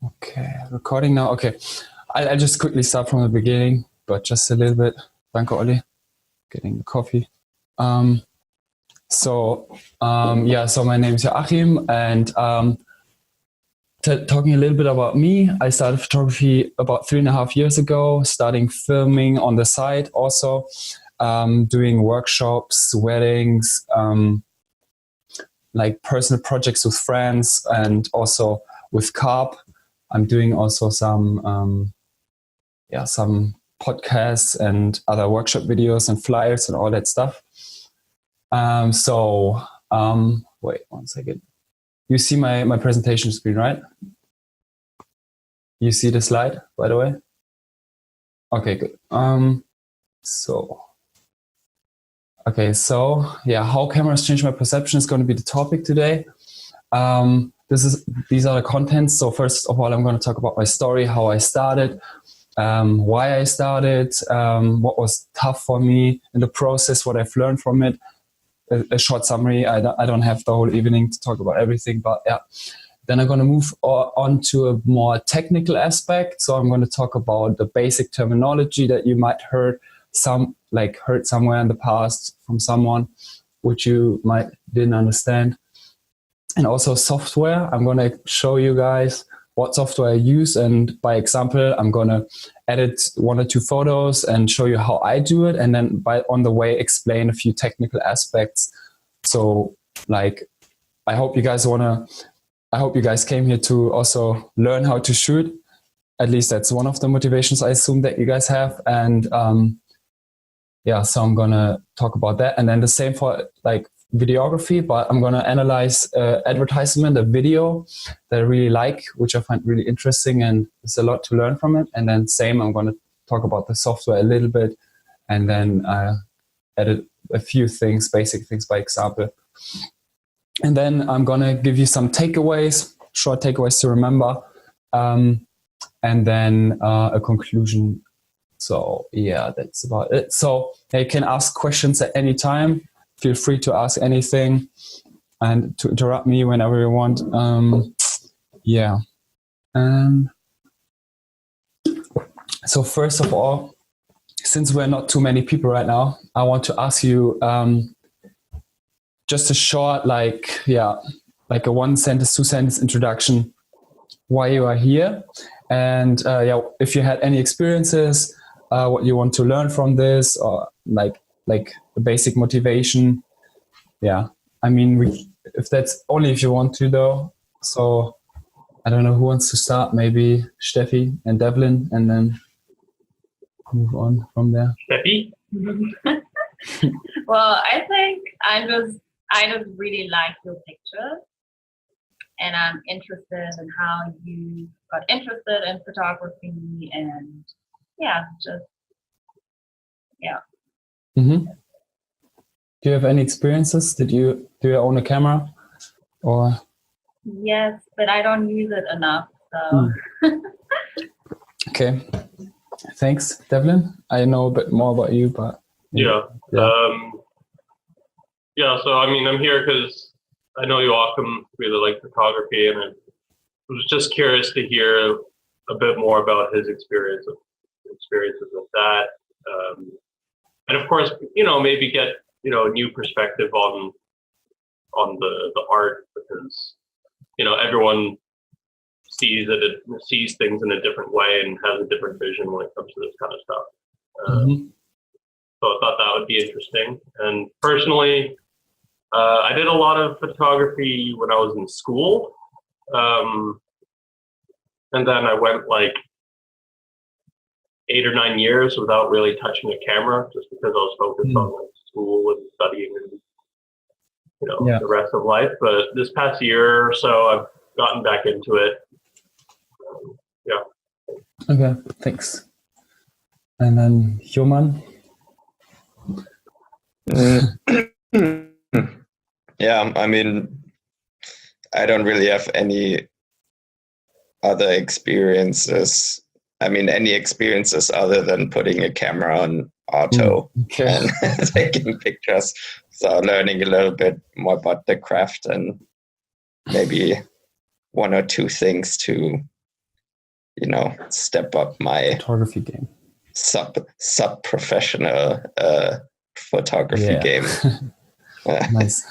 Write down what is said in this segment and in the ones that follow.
Okay, recording now. Okay, I'll just quickly start from the beginning, but just a little bit. Danke, Olli. Getting the coffee. So my name is Joachim, and talking a little bit about me, I started photography about 3.5 years ago, starting filming on the side also, doing workshops, weddings, like personal projects with friends, and also with Carp. I'm doing also some podcasts and other workshop videos and flyers and all that stuff. Wait 1 second. You see my presentation screen, right? You see the slide, by the way? Okay, good. How cameras change my perception is going to be the topic today. These are the contents. So first of all, I'm going to talk about my story, how I started, why I started, what was tough for me in the process, what I've learned from it. A short summary. I don't have the whole evening to talk about everything, but yeah. Then I'm going to move on to a more technical aspect. So I'm going to talk about the basic terminology that you might heard somewhere in the past from someone, which you might didn't understand. And also software. I'm going to show you guys what software I use, and by example, I'm going to edit 1 or 2 photos and show you how I do it, and then on the way explain a few technical aspects. So I hope you guys came here to also learn how to shoot. At least that's one of the motivations I assume that you guys have. And so I'm going to talk about that. And then the same for videography, but I'm going to analyze advertisement, a video that I really like, which I find really interesting, and there's a lot to learn from it. And then I'm going to talk about the software a little bit, and then edit a few things, basic things by example. And then I'm going to give you some takeaways, short takeaways to remember, and then a conclusion. So yeah, that's about it. So you can ask questions at any time. Feel free to ask anything and to interrupt me whenever you want. So first of all, since we're not too many people right now, I want to ask you just a short, a 1-sentence, 2-sentence introduction, why you are here, and if you had any experiences, what you want to learn from this, or like the basic motivation. Yeah, I mean, if that's only if you want to, though. So I don't know who wants to start. Maybe Steffi and Devlin, and then move on from there. Steffi? Well, I think I just really like your picture, and I'm interested in how you got interested in photography, and Mm-hmm. Do you have any experiences? Do you own a camera? Or yes, but I don't use it enough. So Okay. Thanks, Devlin. I know a bit more about you, but So I mean, I'm here because I know Joachim really liked photography, and I was just curious to hear a bit more about his experiences with that. And of course, maybe get a new perspective on the art, because everyone sees things in a different way and has a different vision when it comes to this kind of stuff. So I thought that would be interesting. And personally, I did a lot of photography when I was in school, and then I went 8 or 9 years without really touching a camera, just because I was focused on school and studying and the rest of life. But this past year or so, I've gotten back into it. Okay, thanks. And then Human. Yeah, I mean, I don't really have any other experiences. I mean, any experiences other than putting a camera on auto and taking pictures. So learning a little bit more about the craft, and maybe 1 or 2 things to step up my Photography game. sub professional photography game. Nice.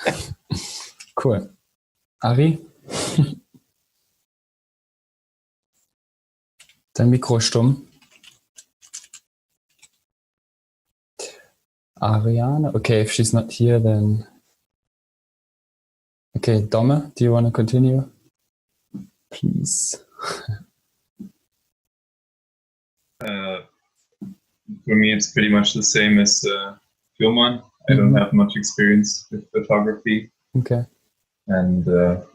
Cool. Ari? Dein Mikro ist stumm. Ariane? Okay, if she's not here, then... Okay, Domme, do you want to continue? Please. For me, it's pretty much the same as Filman. I don't have much experience with photography. Okay. And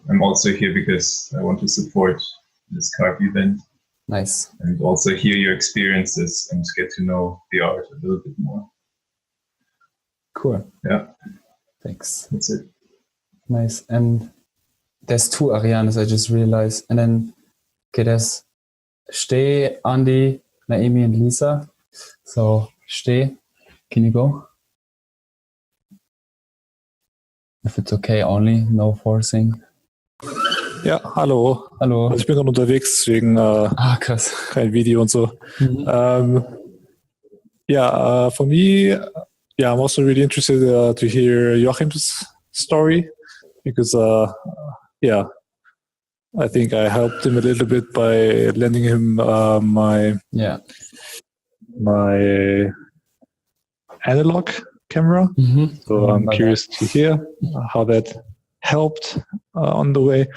I'm also here because I want to support this Carp event. Nice. And also hear your experiences and get to know the art a little bit more. Cool. Yeah. Thanks. That's it. Nice. And there's two Arianes, I just realized. And then, okay, there's Steh, Andy, Naomi, and Lisa. So, Steh, can you go? If it's okay only, no forcing. Ja, hallo. Hallo. Also ich bin gerade unterwegs, deswegen Krass. kein Video und so. For me, I'm also really interested to hear Joachim's story because, I think I helped him a little bit by lending him my analog camera. So I'm curious to hear how that helped on the way.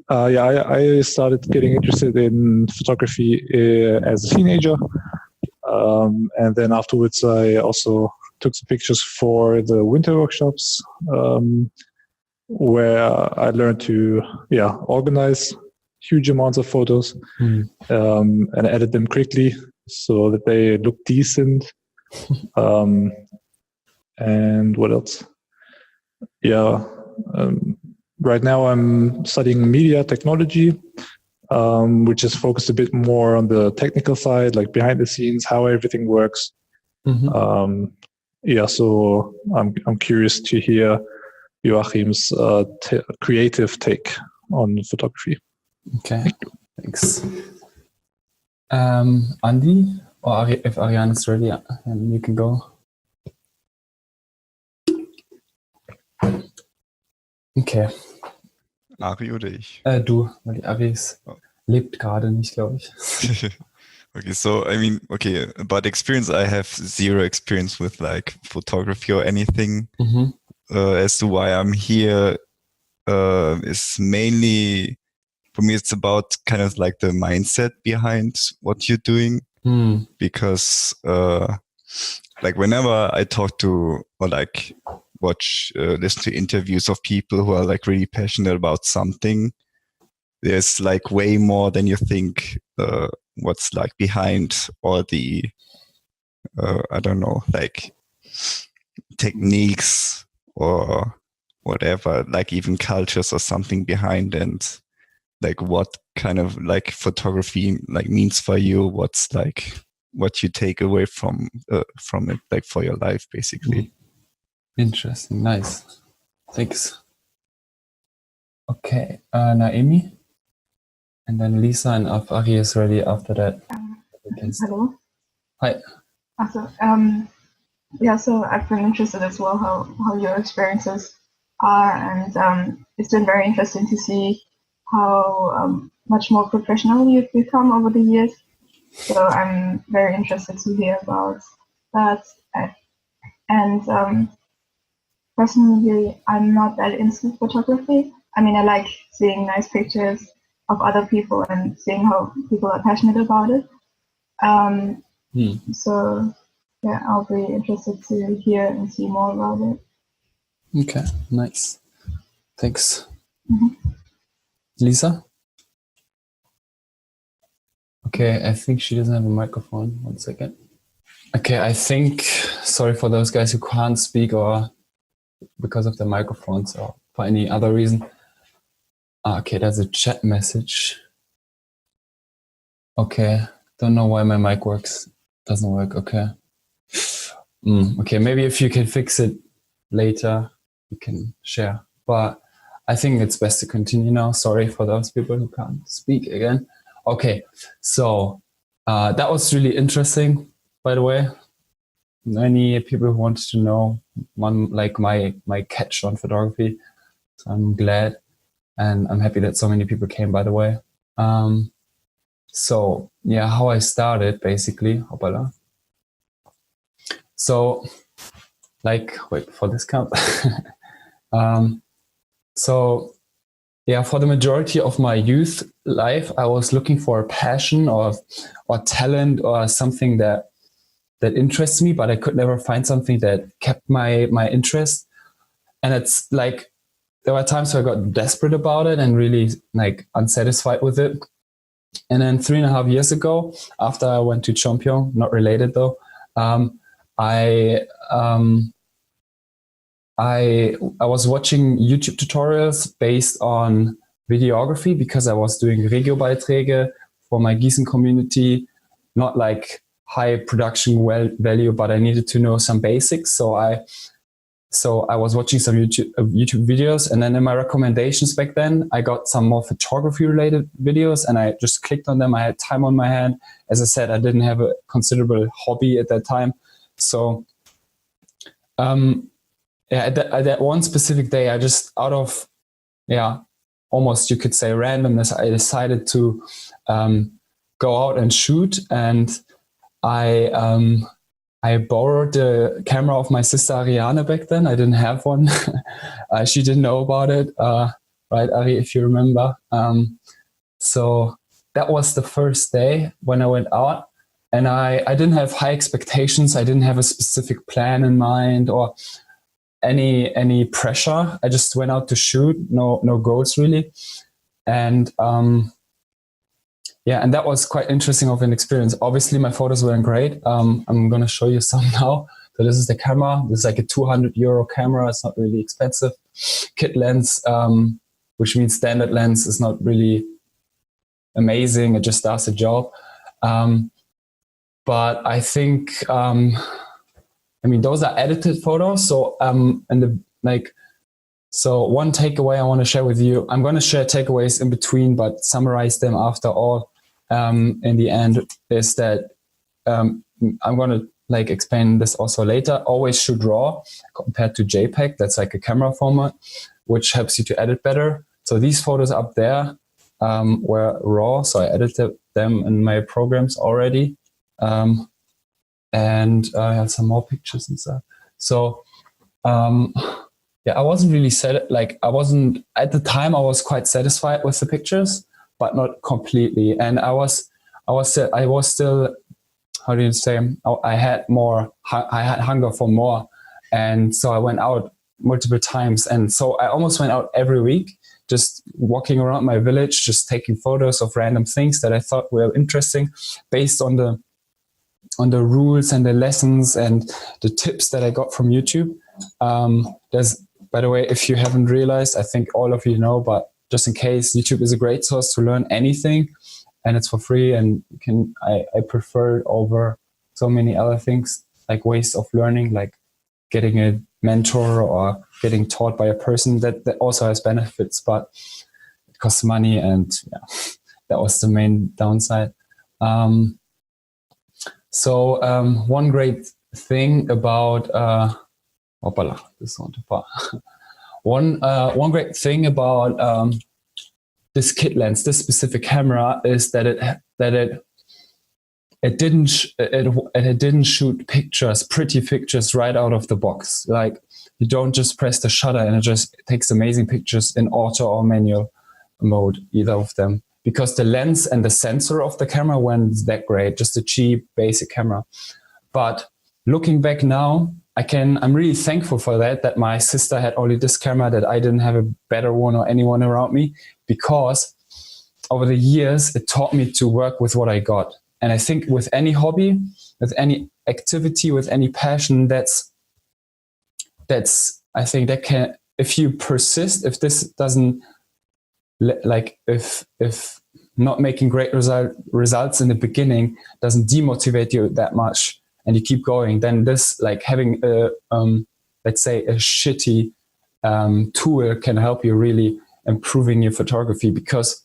I started getting interested in photography as a teenager. And then afterwards, I also took some pictures for the winter workshops where I learned to organize huge amounts of photos and edit them quickly so that they look decent. And what else? Right now I'm studying media technology, which is focused a bit more on the technical side, like behind the scenes, how everything works. So I'm curious to hear Joachim's creative take on photography. Okay, thanks. Andy, or if Ariane is ready, you can go. Okay. Ari oder ich? Du, weil die Ari lebt gerade nicht, glaube ich. Okay, so about experience, I have zero experience with like photography or anything. As to why I'm here is mainly, for me, it's about kind of like the mindset behind what you're doing. Because like whenever I talk to or like listen to interviews of people who are like really passionate about something, there's like way more than you think what's like behind all the I don't know, like techniques or whatever, like even cultures or something behind, and like what kind of like photography like means for you, what's like what you take away from it, like for your life basically. Interesting, nice, thanks. Okay, Naomi, and then Lisa, and if Ari is ready after that. Hello. Hi. So I've been interested as well how your experiences are, and it's been very interesting to see how much more professional you've become over the years. So I'm very interested to hear about that. And personally, I'm not that into photography. I mean, I like seeing nice pictures of other people and seeing how people are passionate about it. So yeah, I'll be interested to hear and see more about it. Okay, nice. Thanks. Lisa? Okay, I think she doesn't have a microphone. 1 second. Okay, I think, sorry for those guys who can't speak or because of their microphones or for any other reason. Okay, there's a chat message. Okay, don't know why my mic doesn't work, okay. Okay, maybe if you can fix it later, you can share. But I think it's best to continue now. Sorry for those people who can't speak again. Okay, so that was really interesting, by the way. Many people wanted to know my catch on photography. So I'm glad, and I'm happy that so many people came, by the way. So yeah, how I started basically. Hoppala. So wait for this count. So yeah, for the majority of my youth life, I was looking for a passion or talent or something that interests me, but I could never find something that kept my interest. And it's like there were times where I got desperate about it and really like unsatisfied with it. And then 3.5 years ago, after I went to Chompion, not related though, I was watching YouTube tutorials based on videography because I was doing Regio-Beiträge for my Gießen community, not like high production value, but I needed to know some basics. So I was watching some YouTube videos, and then in my recommendations back then, I got some more photography related videos, and I just clicked on them. I had time on my hand. As I said, I didn't have a considerable hobby at that time. So at that one specific day, I just out of, almost you could say randomness, I decided to go out and shoot. And I borrowed the camera of my sister Ariane back then. I didn't have one. She didn't know about it. Right, Ari, if you remember. So that was the first day when I went out. And I didn't have high expectations. I didn't have a specific plan in mind or any pressure. I just went out to shoot, no goals really. And and that was quite interesting of an experience. Obviously my photos weren't great. I'm going to show you some now. So this is the camera. This is like a 200 euro camera. It's not really expensive. Kit lens, which means standard lens, is not really amazing. It just does the job. But I think, those are edited photos. So, so one takeaway I want to share with you, I'm going to share takeaways in between, but summarize them after all. In the end is that, I'm going to explain this also later. Always shoot RAW compared to JPEG. That's like a camera format, which helps you to edit better. So these photos up there, were RAW. So I edited them in my programs already. And I have some more pictures and stuff. So, I wasn't really at the time I was quite satisfied with the pictures, but not completely. And I was still, how do you say, I had hunger for more. And so I went out multiple times. And so I almost went out every week, just walking around my village, just taking photos of random things that I thought were interesting based on the rules and the lessons and the tips that I got from YouTube. There's, by the way, if you haven't realized, I think all of you know, but just in case, YouTube is a great source to learn anything, and it's for free, and I prefer it over so many other things, like ways of learning, like getting a mentor or getting taught by a person that also has benefits, but it costs money, and that was the main downside. So one great thing about one great thing about this kit lens, this specific camera, is that it didn't shoot pretty pictures right out of the box. Like, you don't just press the shutter and it just takes amazing pictures in auto or manual mode, either of them. Because the lens and the sensor of the camera weren't that great, just a cheap basic camera. But looking back now, I'm really thankful for that my sister had only this camera, that I didn't have a better one or anyone around me, because over the years, it taught me to work with what I got. And I think with any hobby, with any activity, with any passion, I think that can, if you persist, if this doesn't, if not making great results in the beginning doesn't demotivate you that much, and you keep going, then this, having let's say a shitty tool can help you really improving your photography. Because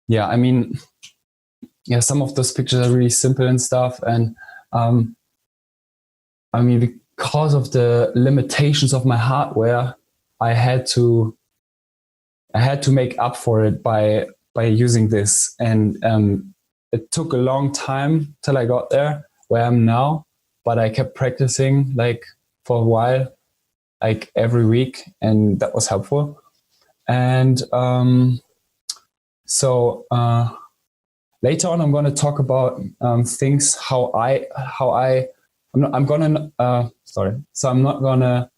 yeah, I mean, yeah, some of those pictures are really simple and stuff. And I mean, because of the limitations of my hardware, I had to make up for it by using this. And it took a long time till I got there where I'm now, but I kept practicing like for a while, like every week, and that was helpful. And so later on, I'm going to talk about things So I'm not going to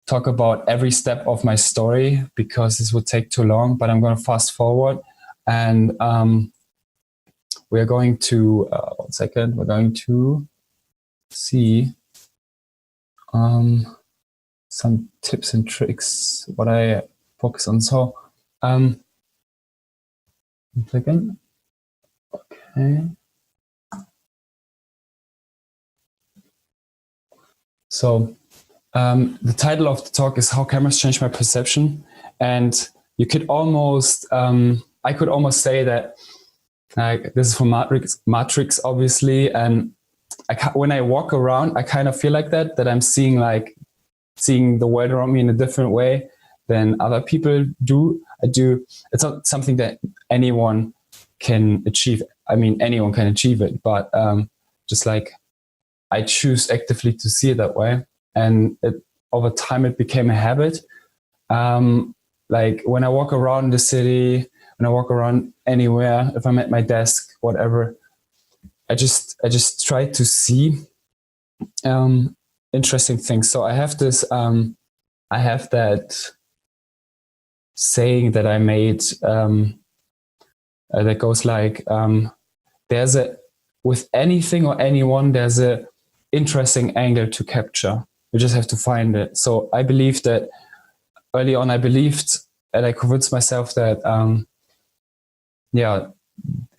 talk about every step of my story because this would take too long, but I'm going to fast forward, and we're going to, we're going to see some tips and tricks, what I focus on. So, one second. Okay. So, the title of the talk is How Cameras Changed My Perception. And you could almost, I could almost say that this is from Matrix, obviously. And when I walk around, I kind of feel like that I'm seeing the world around me in a different way than other people do. It's not something that anyone can achieve. I mean, anyone can achieve it, but just like I choose actively to see it that way. And over time, it became a habit. Like when I walk around the city, when I walk around anywhere, if I'm at my desk, whatever, I just try to see interesting things. So I have this, I have that saying that I made that goes like, with anything or anyone, there's a interesting angle to capture. You just have to find it. So I believe that early on, and I convinced myself that,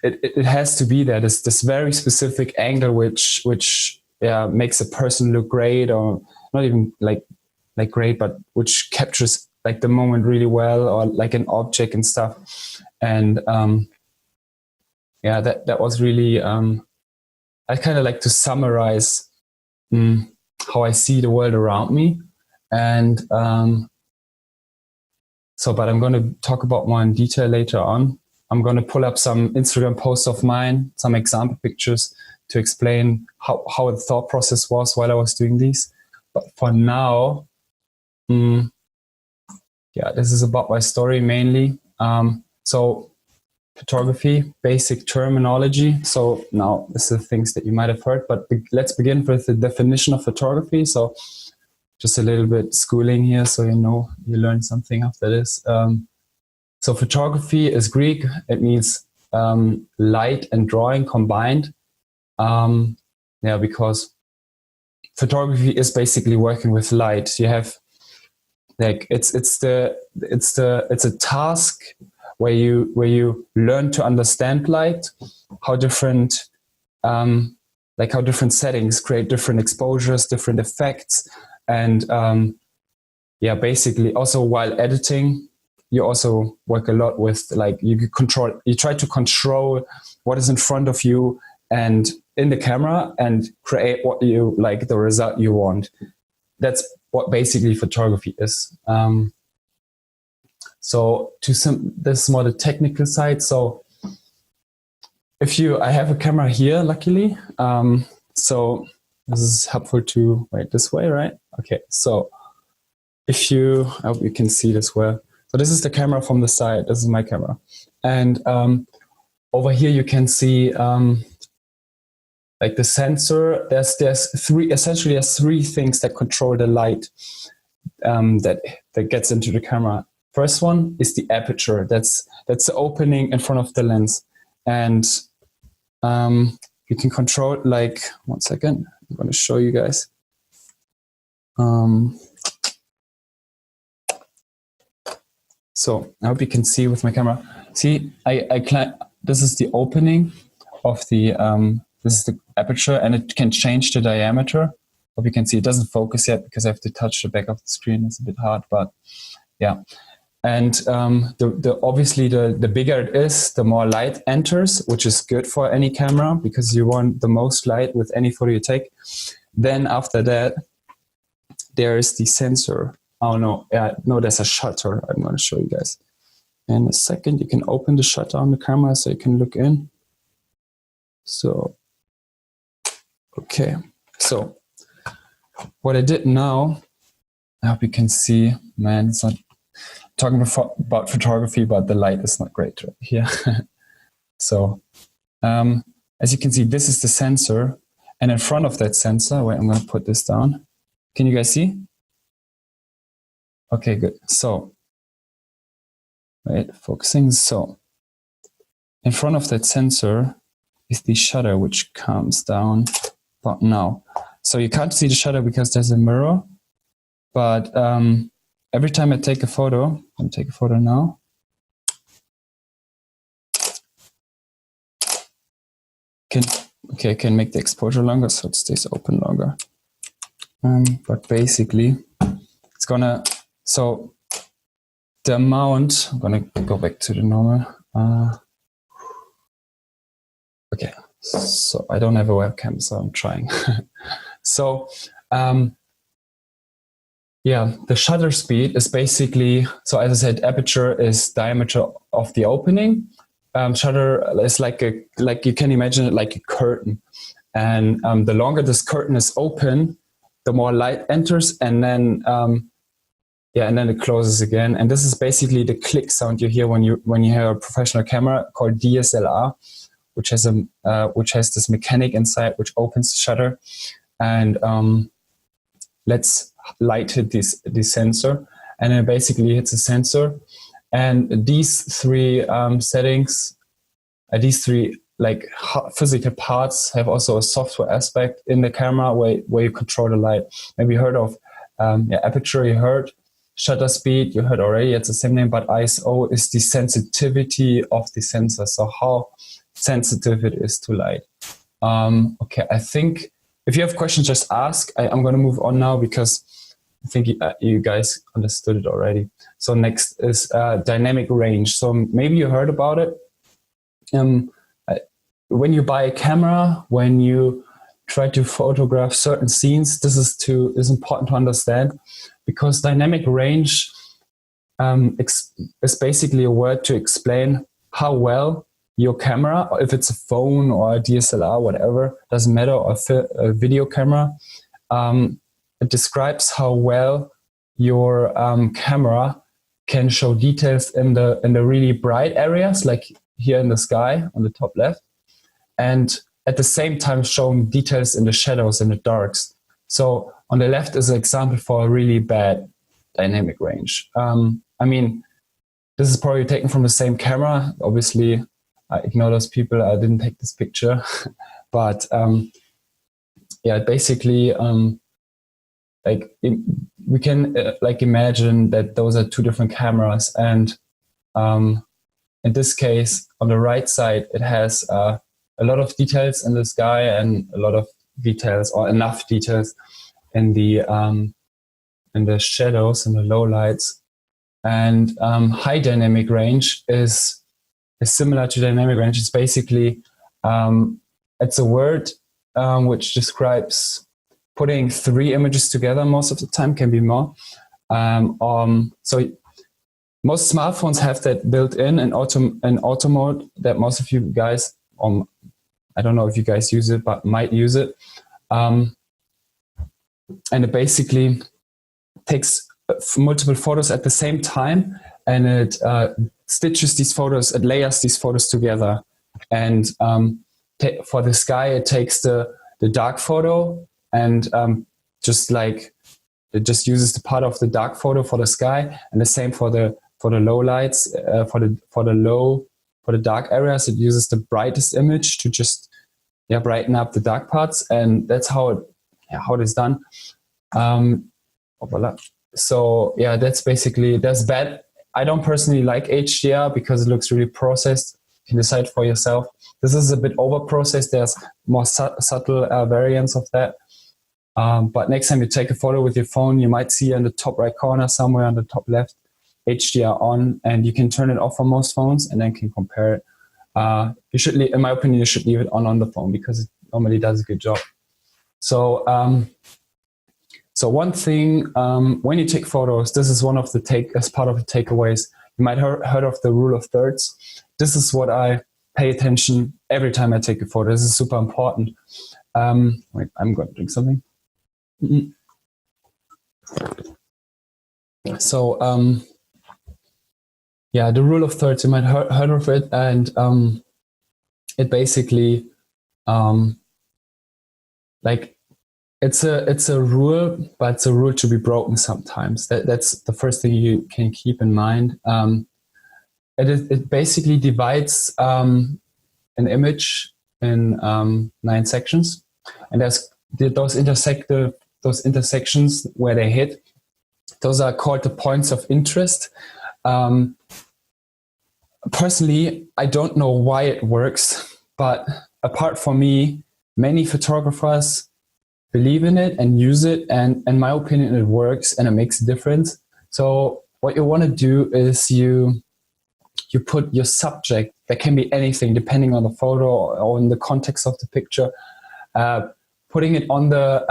it has to be there. This very specific angle, which makes a person look great, or not even like great, but which captures like the moment really well, or like an object and stuff. And that was really, I kind of like to summarize how I see the world around me. And but I'm going to talk about more in detail later on. I'm going to pull up some Instagram posts of mine, some example pictures to explain how the thought process was while I was doing these. But for now, this is about my story mainly. So photography, basic terminology. So now this is the things that you might have heard, but let's begin with the definition of photography. So just a little bit schooling here, so you learn something after this. So photography is Greek. It means light and drawing combined. Because photography is basically working with light. You have like it's a task where you learn to understand light, how different settings create different exposures, different effects, and basically also while editing, you also work a lot with you try to control what is in front of you and in the camera and create what you like, the result you want. That's what basically photography is. So this is more the technical side. So I have a camera here, luckily. So this is helpful to wait this way, right? Okay. So I hope you can see this well. So this is the camera from the side. This is my camera. And over here you can see like the sensor. There's three things that control the light that gets into the camera. First one is the aperture. That's the opening in front of the lens. And you can control one second. I'm going to show you guys. So I hope you can see with my camera. See, this is the opening of the, this is the aperture, and it can change the diameter. Hope you can see. It doesn't focus yet because I have to touch the back of the screen. It's a bit hard, but yeah. And obviously the bigger it is, the more light enters, which is good for any camera because you want the most light with any photo you take. Then after that, there is the sensor. Oh no, no, there's a shutter. I'm going to show you guys. In a second, you can open the shutter on the camera so you can look in. So, okay. So what I did now, I hope you can see, man, it's not talking about photography, but the light is not great right here. So as you can see, this is the sensor. And in front of that sensor, wait, I'm going to put this down. Can you guys see? Okay, good. So, wait, focusing. So, in front of that sensor is the shutter, which comes down about now. So you can't see the shutter because there's a mirror. But every time I take a photo, I'm going to take a photo now. I can make the exposure longer so it stays open longer. But basically, it's gonna, so the amount, I'm gonna go back to the normal. Okay, so I don't have a webcam, so I'm trying. So, yeah, the shutter speed is basically, so as I said, aperture is diameter of the opening. Shutter is like you can imagine it like a curtain. And the longer this curtain is open, the more light enters, and then and then it closes again. And this is basically the click sound you hear when you hear a professional camera called DSLR, which has this mechanic inside which opens the shutter and lets light hit this sensor, and then basically hits a sensor. And these three settings, these three like physical parts have also a software aspect in the camera where you control the light. Maybe you heard of aperture, you heard shutter speed, you heard already, it's the same name, but ISO is the sensitivity of the sensor. So how sensitive it is to light. Okay, I think if you have questions, just ask. I'm going to move on now because I think you guys understood it already. So next is dynamic range. So maybe you heard about it. When you buy a camera, when you try to photograph certain scenes, this is important to understand, because dynamic range is basically a word to explain how well your camera, if it's a phone or a DSLR, whatever, doesn't matter, or a video camera, it describes how well your camera can show details in the really bright areas, like here in the sky on the top left, and at the same time showing details in the shadows and the darks. So on the left is an example for a really bad dynamic range. I mean, this is probably taken from the same camera. Obviously, I ignore those people. I didn't take this picture, but yeah, basically, we can imagine that those are two different cameras, and in this case, on the right side, it has a lot of details in the sky and a lot of details, or enough details, in the shadows and the low lights. And high dynamic range is similar to dynamic range. It's basically it's a word which describes putting three images together. Most of the time, can be more. So most smartphones have that built in auto mode that most of you guys, I don't know if you guys use it, but might use it. And it basically takes multiple photos at the same time, and it stitches these photos, it layers these photos together. And for the sky, it takes the dark photo and just uses the part of the dark photo for the sky, and the same for the low lights, for the dark areas, it uses the brightest image to just brighten up the dark parts, and that's how it is done. So yeah, that's bad. I don't personally like HDR because it looks really processed. You can decide for yourself. This is a bit over processed. There's more subtle variants of that. But next time you take a photo with your phone, you might see in the top right corner, somewhere on the top left, HDR on, and you can turn it off on most phones and then can compare it. You should, in my opinion, you should leave it on the phone because it normally does a good job. So, so one thing, when you take photos, this is one of the as part of the takeaways. You might heard of the rule of thirds. This is what I pay attention every time I take a photo. This is super important. Wait, I'm going to drink something. So, yeah, the rule of thirds, you might heard of it, and it basically, like, it's a rule, but it's a rule to be broken sometimes. That's the first thing you can keep in mind. It basically divides an image in 9 sections, and there's those intersections where they hit. Those are called the points of interest. Personally, I don't know why it works, but apart from me, many photographers believe in it and use it, and in my opinion, it works and it makes a difference. So what you want to do is you put your subject, that can be anything depending on the photo or in the context of the picture, putting it on the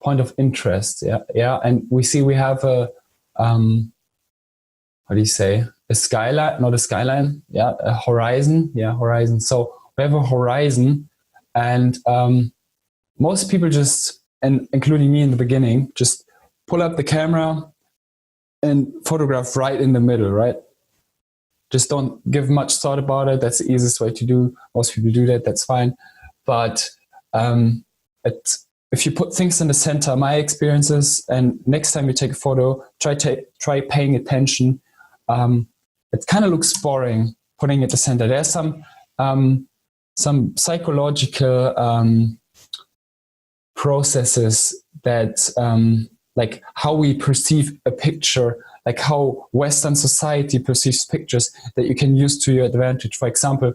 point of interest. Yeah. And we have a what do you say? A skyline, not a skyline. Yeah, a horizon. Yeah, horizon. So we have a horizon, and most people just, and including me in the beginning, just pull up the camera and photograph right in the middle, right? Just don't give much thought about it. That's the easiest way to do. Most people do that. That's fine. But if you put things in the center, my experiences, and next time you take a photo, try paying attention. It kind of looks boring putting it at the center. There's some psychological processes that like how we perceive a picture, like how Western society perceives pictures, that you can use to your advantage. For example,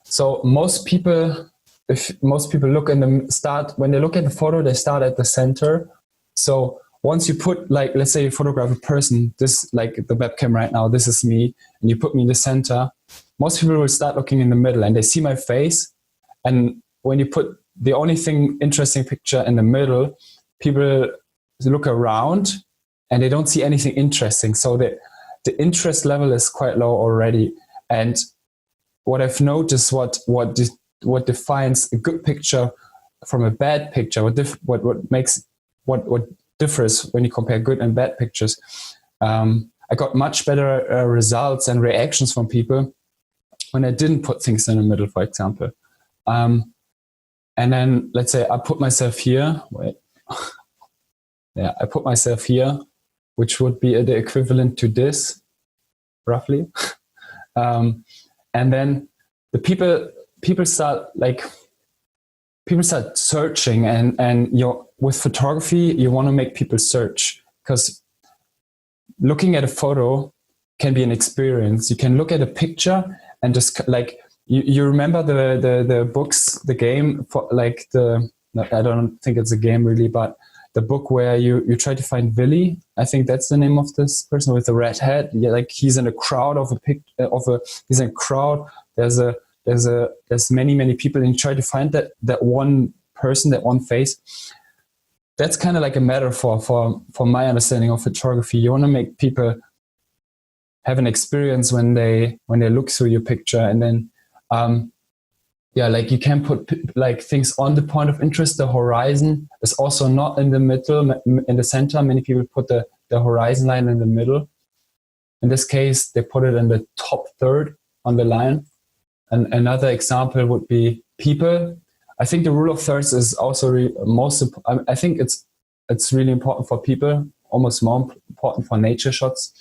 so most people look in the when they look at the photo, they start at the center. So once you put, like, let's say you photograph a person, this, like the webcam right now, this is me, and you put me in the center, most people will start looking in the middle and they see my face. And when you put the only thing interesting picture in the middle, people look around and they don't see anything interesting. So the interest level is quite low already. And what I've noticed, what defines a good picture from a bad picture, what differs when you compare good and bad pictures. I got much better results and reactions from people when I didn't put things in the middle, for example. And then let's say I put myself here. Wait. Yeah, I put myself here, which would be the equivalent to this, roughly. And then the people start searching, and with photography, you want to make people search, because looking at a photo can be an experience. You can look at a picture and just like, you remember the books, the game, for like I don't think it's a game really, but the book where you try to find Willy. I think that's the name of this person with the red hat. Yeah, like he's in a crowd he's in a crowd. There's many people, and you try to find that one person, that one face. That's kind of like a metaphor for my understanding of photography. You want to make people have an experience when they look through your picture, and then like you can put like things on the point of interest. The horizon is also not in the middle, in the center. Many people put the horizon line in the middle. In this case, they put it in the top third on the line. And another example would be people. I think the rule of thirds is also I think it's really important for people, almost more important for nature shots.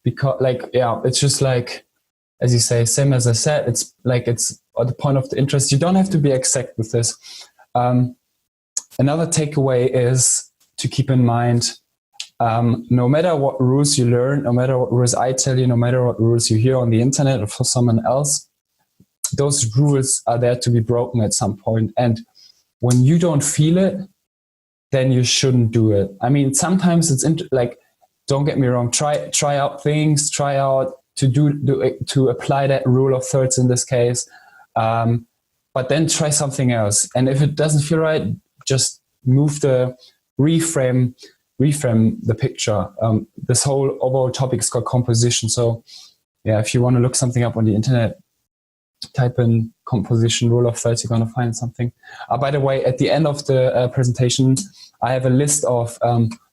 Because it's just like, as you say, same as I said, it's at the point of the interest. You don't have to be exact with this. Another takeaway is to keep in mind, no matter what rules you learn, no matter what rules I tell you, no matter what rules you hear on the internet or for someone else, those rules are there to be broken at some point. And when you don't feel it, then you shouldn't do it. I mean, sometimes it's like, don't get me wrong, try out things, try out to apply that rule of thirds in this case, but then try something else. And if it doesn't feel right, just reframe the picture. This whole overall topic is called composition. So yeah, if you want to look something up on the internet, type in composition rule of thirds, you're going to find something. By the way, at the end of the presentation, I have a list of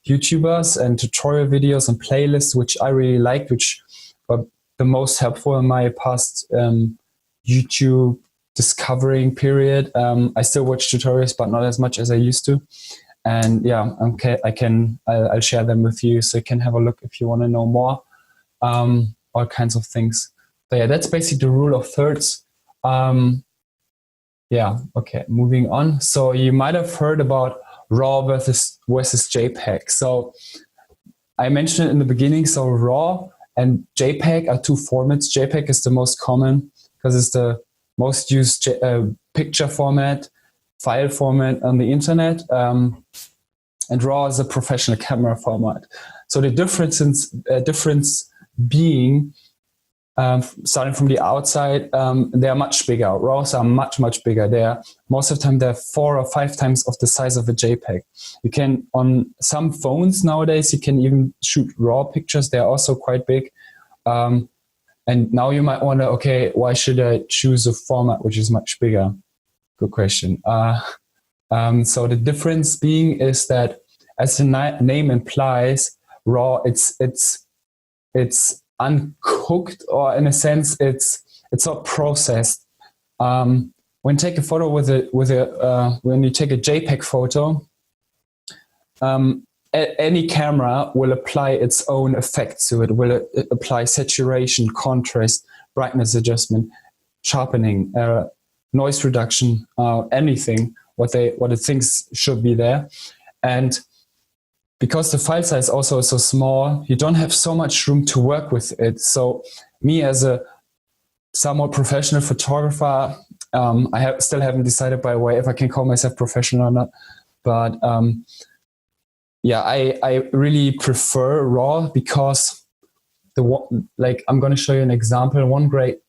YouTubers and tutorial videos and playlists which I really liked, which were the most helpful in my past YouTube discovering period. I still watch tutorials, but not as much as I used to. And yeah, okay, I'll share them with you so you can have a look if you want to know more. All kinds of things. But yeah, that's basically the rule of thirds. Yeah, okay, moving on. So you might have heard about RAW versus JPEG. So I mentioned it in the beginning. So RAW and JPEG are two formats. JPEG is the most common because it's the most used picture format, file format on the internet. And RAW is a professional camera format. So the difference being, starting from the outside, they are much bigger. RAWs are much bigger. Most of the time they're 4 or 5 times of the size of a JPEG. You can, on some phones nowadays, you can even shoot RAW pictures. They're also quite big. And now you might wonder, okay, why should I choose a format which is much bigger? Good question. So the difference being is that, as the name implies, RAW, it's uncooked, or in a sense, it's not processed. When you take a photo when you take a JPEG photo, any camera will apply its own effects to it. Will apply saturation, contrast, brightness adjustment, sharpening, noise reduction, anything what it thinks should be there. And because the file size also is so small, you don't have so much room to work with it. So me, as a somewhat professional photographer, I still haven't decided, by the way, if I can call myself professional or not. But yeah, I really prefer RAW because I'm going to show you an example. One great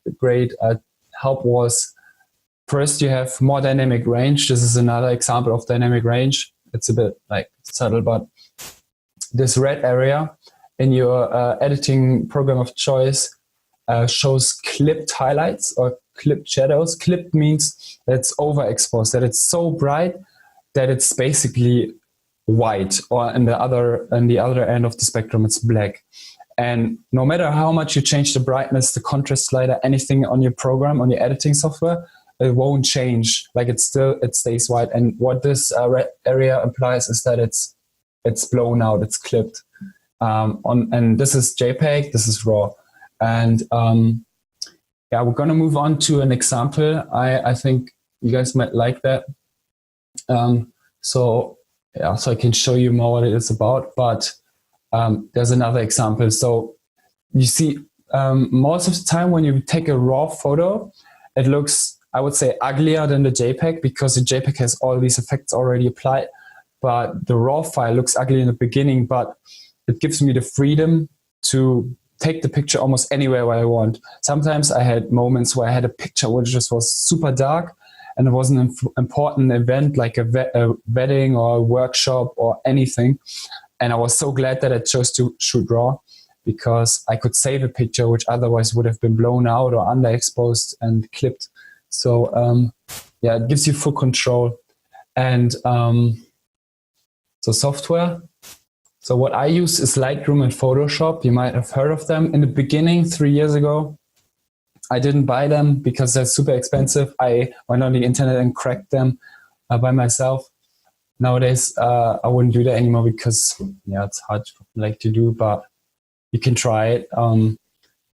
help was, first, you have more dynamic range. This is another example of dynamic range. It's a bit subtle, but this red area in your editing program of choice shows clipped highlights or clipped shadows. Clipped means that it's overexposed, that it's so bright that it's basically white, or in the other end of the spectrum, it's black. And no matter how much you change the brightness, the contrast slider, anything on your program, on your editing software, it won't change. It stays white. And what this red area implies is that it's blown out, it's clipped. And this is JPEG, this is RAW. And yeah, we're gonna move on to an example. I think you guys might like that. So I can show you more what it is about, but there's another example. So you see, most of the time when you take a RAW photo, it looks, I would say, uglier than the JPEG, because the JPEG has all these effects already applied. But the RAW file looks ugly in the beginning, but it gives me the freedom to take the picture almost anywhere where I want. Sometimes I had moments where I had a picture which just was super dark, and it was an important event like a wedding or a workshop or anything. And I was so glad that I chose to shoot RAW, because I could save a picture which otherwise would have been blown out or underexposed and clipped. So yeah, it gives you full control. And so software. So what I use is Lightroom and Photoshop. You might have heard of them. In the beginning, 3 years ago, I didn't buy them because they're super expensive. I went on the internet and cracked them by myself. Nowadays, I wouldn't do that anymore because it's hard to do, but you can try it.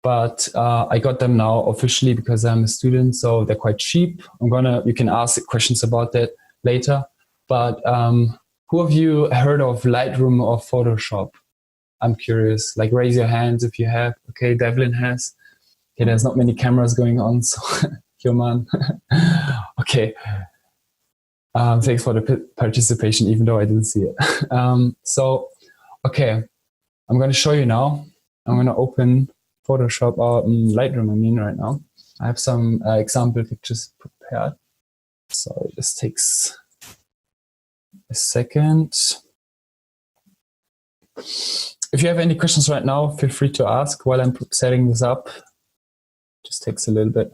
But I got them now officially because I'm a student, so they're quite cheap. You can ask questions about that later. But who of you heard of Lightroom or Photoshop? I'm curious. Raise your hands if you have. Okay, Devlin has. Okay, there's not many cameras going on, so you're man. Okay. Thanks for the participation, even though I didn't see it. Okay, I'm going to show you now. I'm going to open Photoshop or Lightroom, right now. I have some example pictures prepared. Sorry, this takes a second. If you have any questions right now, feel free to ask while I'm setting this up. Just takes a little bit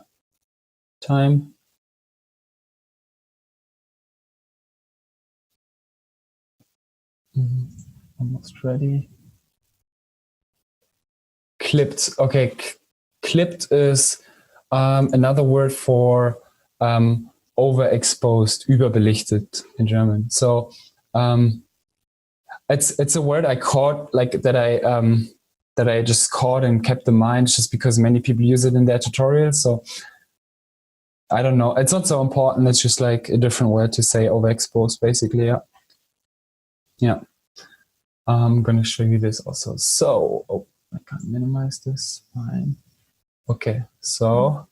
time. Almost ready. Clipped. Okay, clipped is another word for overexposed, überbelichtet in German. So it's a word I caught, like that I just caught and kept in mind just because many people use it in their tutorials. So I don't know. It's not so important. It's just like a different word to say overexposed, basically. Yeah. I'm going to show you this also. So, I can't minimize this. Fine. Okay. So,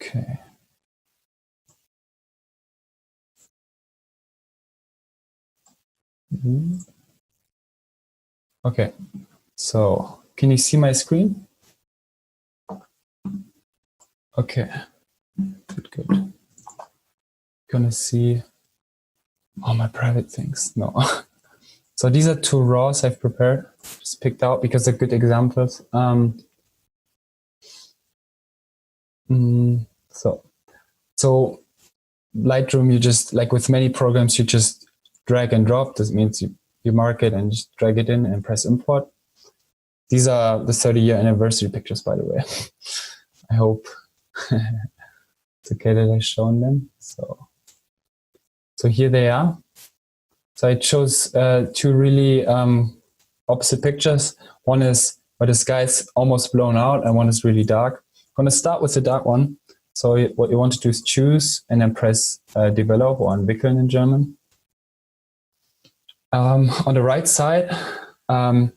okay. Okay. So, can you see my screen? Okay. Good. Gonna see all my private things. No. So these are 2 RAWs I've prepared, just picked out because they're good examples. So Lightroom, you just, like with many programs, you just drag and drop. This means you mark it and just drag it in and press import. These are the 30-year anniversary pictures, by the way. I hope it's okay that I've shown them. So here they are. So I chose 2 really opposite pictures. One is where the sky's almost blown out and one is really dark. I'm going to start with the dark one. So what you want to do is choose and then press develop or entwickeln in German. On the right side, you're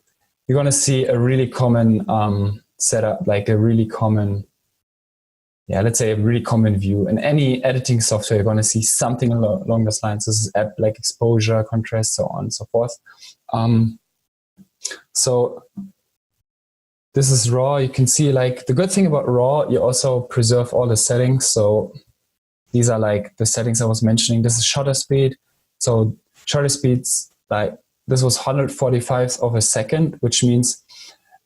going to see a really common setup, like a really common, let's say a really common view. In any editing software, you're going to see something along those lines. This is like exposure, contrast, so on and so forth. So this is RAW. You can see, like, the good thing about RAW, you also preserve all the settings. So these are like the settings I was mentioning. This is shutter speed. So shutter speeds, like, this was 145th of a second, which means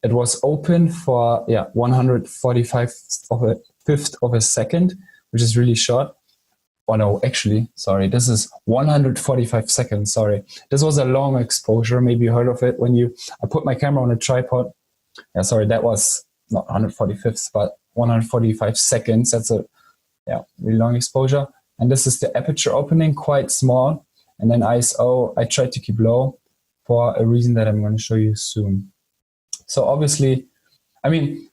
it was open for 145th of a second, which is really short. Oh no, actually, sorry, this is 145 seconds. Sorry, this was a long exposure. Maybe you heard of it when I put my camera on a tripod. Yeah, sorry, that was not 145th, but 145 seconds. That's a really long exposure. And this is the aperture opening, quite small. And then ISO, I tried to keep low for a reason that I'm going to show you soon. So obviously,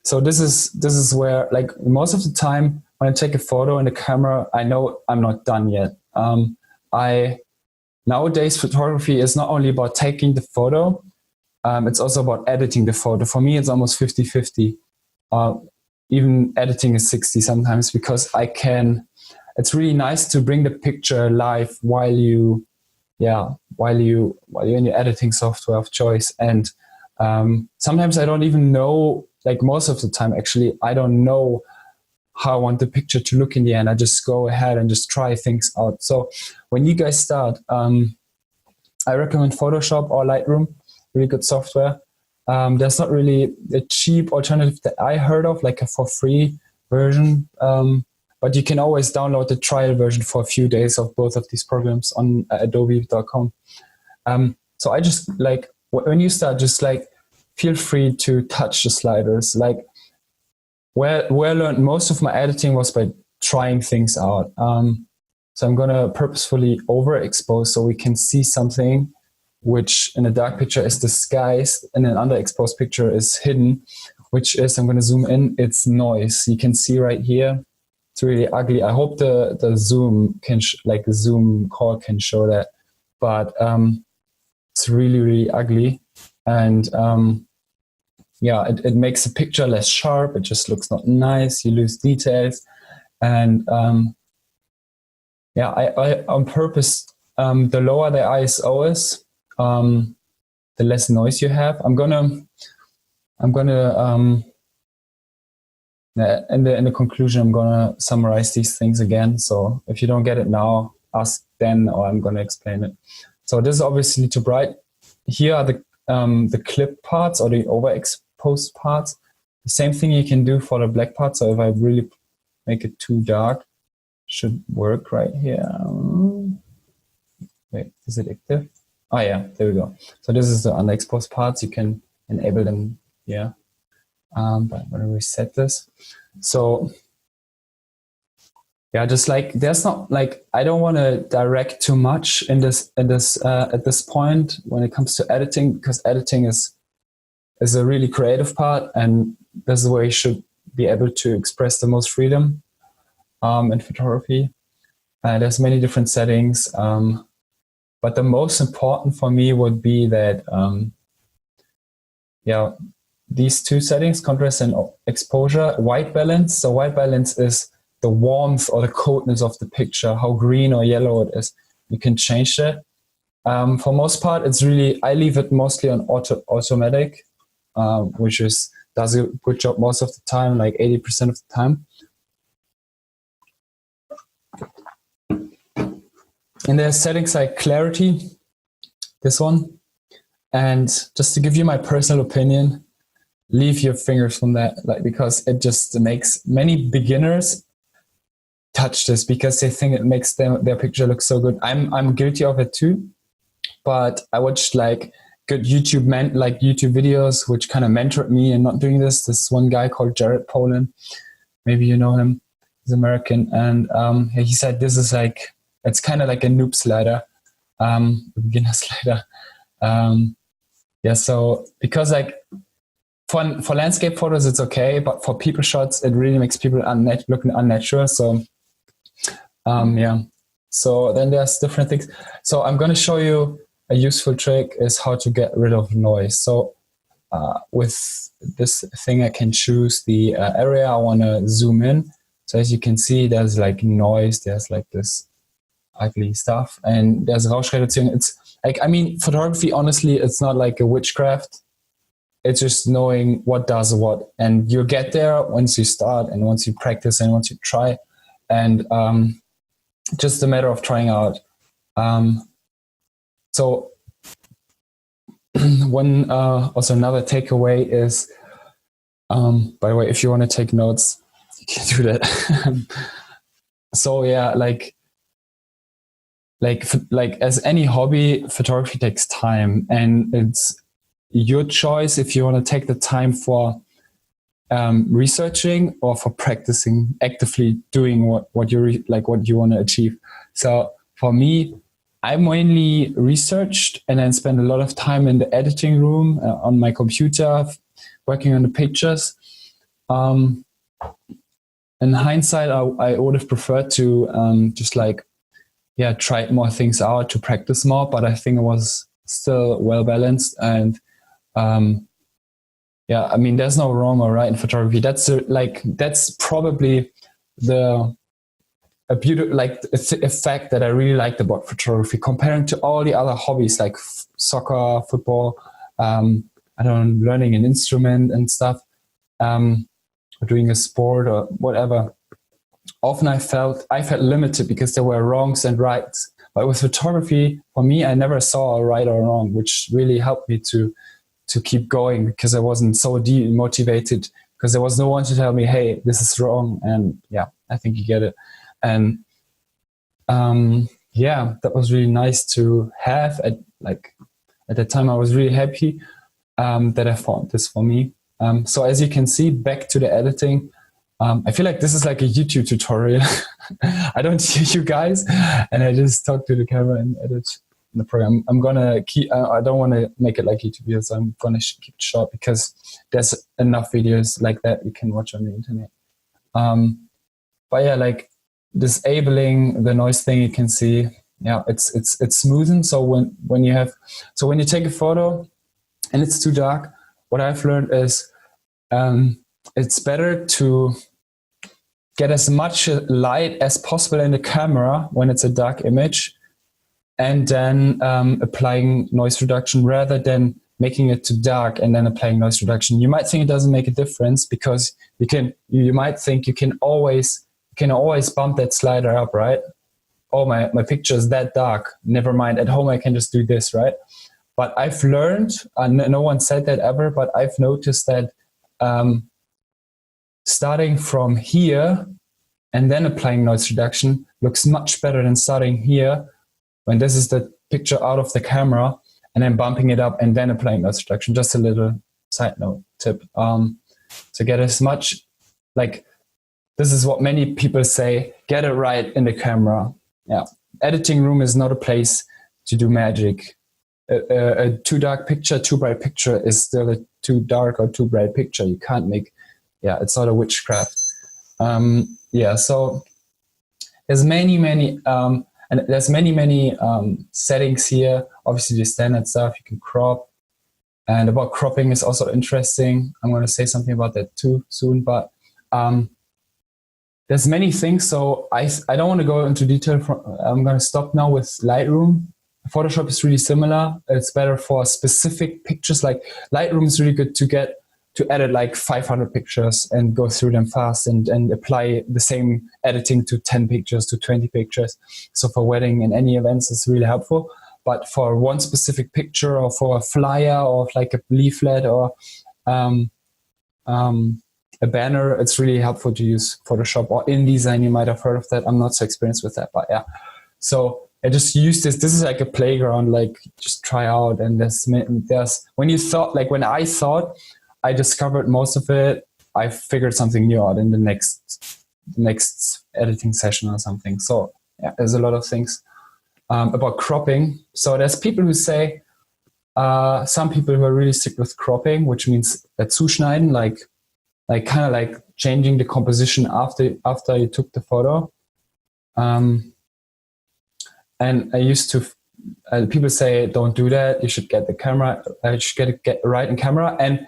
so this is where, like, most of the time when I take a photo in the camera, I know I'm not done yet. Nowadays, photography is not only about taking the photo, it's also about editing the photo. For me, it's almost 50-50. Even editing is 60 sometimes, because it's really nice to bring the picture alive while you're in your editing software of choice. And sometimes I don't even know, like most of the time actually, I don't know how I want the picture to look in the end. I just go ahead and just try things out. So when you guys start, I recommend Photoshop or Lightroom, really good software. There's not really a cheap alternative that I heard of, like a for free version. But you can always download the trial version for a few days of both of these programs on adobe.com. So I just, like, when you start, just like feel free to touch the sliders. Like, where I learned most of my editing was by trying things out. So I'm going to purposefully overexpose so we can see something which in a dark picture is disguised and an underexposed picture is hidden, which is, I'm going to zoom in, it's noise. You can see right here, it's really ugly. I hope the zoom can, the zoom call can show that, but it's really, really ugly. And it makes a picture less sharp. It just looks not nice. You lose details. And I on purpose, the lower the ISO is, the less noise you have. I'm gonna in the conclusion, I'm gonna summarize these things again. So if you don't get it now, ask then, or I'm gonna explain it. So this is obviously too bright. Here are the clip parts or the overexposed parts. The same thing you can do for the black part. So if I really make it too dark, should work right here. Wait, is it active? Oh yeah, there we go. So this is the underexposed parts. You can enable them here. But I'm gonna reset this. So yeah, just like there's not like I don't want to direct too much in this at this point when it comes to editing, because editing is a really creative part, and this is where you should be able to express the most freedom in photography. There's many different settings, but the most important for me would be that these two settings, contrast and exposure, white balance. So white balance is the warmth or the coldness of the picture, how green or yellow it is. You can change that. For most part, it's really, I leave it mostly on automatic, which does a good job most of the time, like 80% of the time. And there's settings like clarity, this one. And just to give you my personal opinion, leave your fingers from that, like, because it just makes many beginners touch this because they think it makes their picture look so good. I'm guilty of it too, but I watched like good YouTube videos which kind of mentored me in not doing this. This one guy called Jared Polin, maybe you know him, he's American, and he said this is like, it's kind of like a noob slider, a beginner slider. So because like for landscape photos it's okay, but for people shots it really makes people looking unnatural. So so then there's different things. So I'm going to show you a useful trick is how to get rid of noise. So with this thing I can choose the area I want to zoom in. So as you can see, there's like noise, there's like this ugly stuff, and there's Rauschreduzierung. It's like, I mean, photography, honestly, it's not like a witchcraft. It's just knowing what does what, and you get there once you start and once you practice and once you try, and just a matter of trying out. So one also another takeaway is, by the way, if you want to take notes, you can do that. So yeah, like as any hobby, photography takes time, and it's your choice if you want to take the time for researching or for practicing, actively doing what you want to achieve. So for me, I mainly researched and then spent a lot of time in the editing room on my computer, working on the pictures. In hindsight, I would have preferred to just try more things out, to practice more, but I think it was still well balanced. And I mean, there's no wrong or right in photography. That's probably a fact that I really liked about photography, comparing to all the other hobbies like soccer, football, learning an instrument and stuff, or doing a sport or whatever. Often I felt limited because there were wrongs and rights. But with photography, for me, I never saw a right or wrong, which really helped me to keep going, because I wasn't so demotivated, because there was no one to tell me, hey, this is wrong. And yeah, I think you get it. And that was really nice to have. At that time, I was really happy that I found this for me. So as you can see, back to the editing, I feel like this is like a YouTube tutorial. I don't see you guys, and I just talk to the camera and edit the program. I'm gonna keep. I don't want to make it like YouTube videos. So I'm gonna keep it short because there's enough videos like that you can watch on the internet. But yeah, like disabling the noise thing, you can see. Yeah, it's smoothened. So when you take a photo and it's too dark, what I've learned is it's better to get as much light as possible in the camera when it's a dark image, and then applying noise reduction rather than making it too dark and then applying noise reduction. You might think it doesn't make a difference because you might think you can always bump that slider up, right? Oh, my picture is that dark. Never mind. At home, I can just do this, right? But I've learned, no one said that ever, but I've noticed that starting from here and then applying noise reduction looks much better than starting here when this is the picture out of the camera and then bumping it up and then applying noise reduction. Just a little side note tip. To get as much, like, this is what many people say, get it right in the camera. Yeah. Editing room is not a place to do magic. A too dark picture, too bright picture is still a too dark or too bright picture. You can't make, it's not a witchcraft. So there's many settings here. Obviously the standard stuff, you can crop. And about cropping is also interesting. I'm going to say something about that too soon, but there's many things. So I don't want to go into detail. I'm going to stop now with Lightroom. Photoshop is really similar. It's better for specific pictures. Like Lightroom is really good to edit like 500 pictures and go through them fast and apply the same editing to 10 pictures, to 20 pictures. So for wedding and any events, it's really helpful. But for one specific picture or for a flyer or like a leaflet or a banner, it's really helpful to use Photoshop or InDesign. You might have heard of that. I'm not so experienced with that, but yeah. So I just use this. This is like a playground, like just try out. And there's when I thought I discovered most of it, I figured something new out in the next editing session or something. So yeah, there's a lot of things about cropping. So there's people who say, some people who are really strict with cropping, which means zuschneiden, like kind of like changing the composition after you took the photo. And I used to, people say, don't do that. You should get the camera, you should get right in camera. And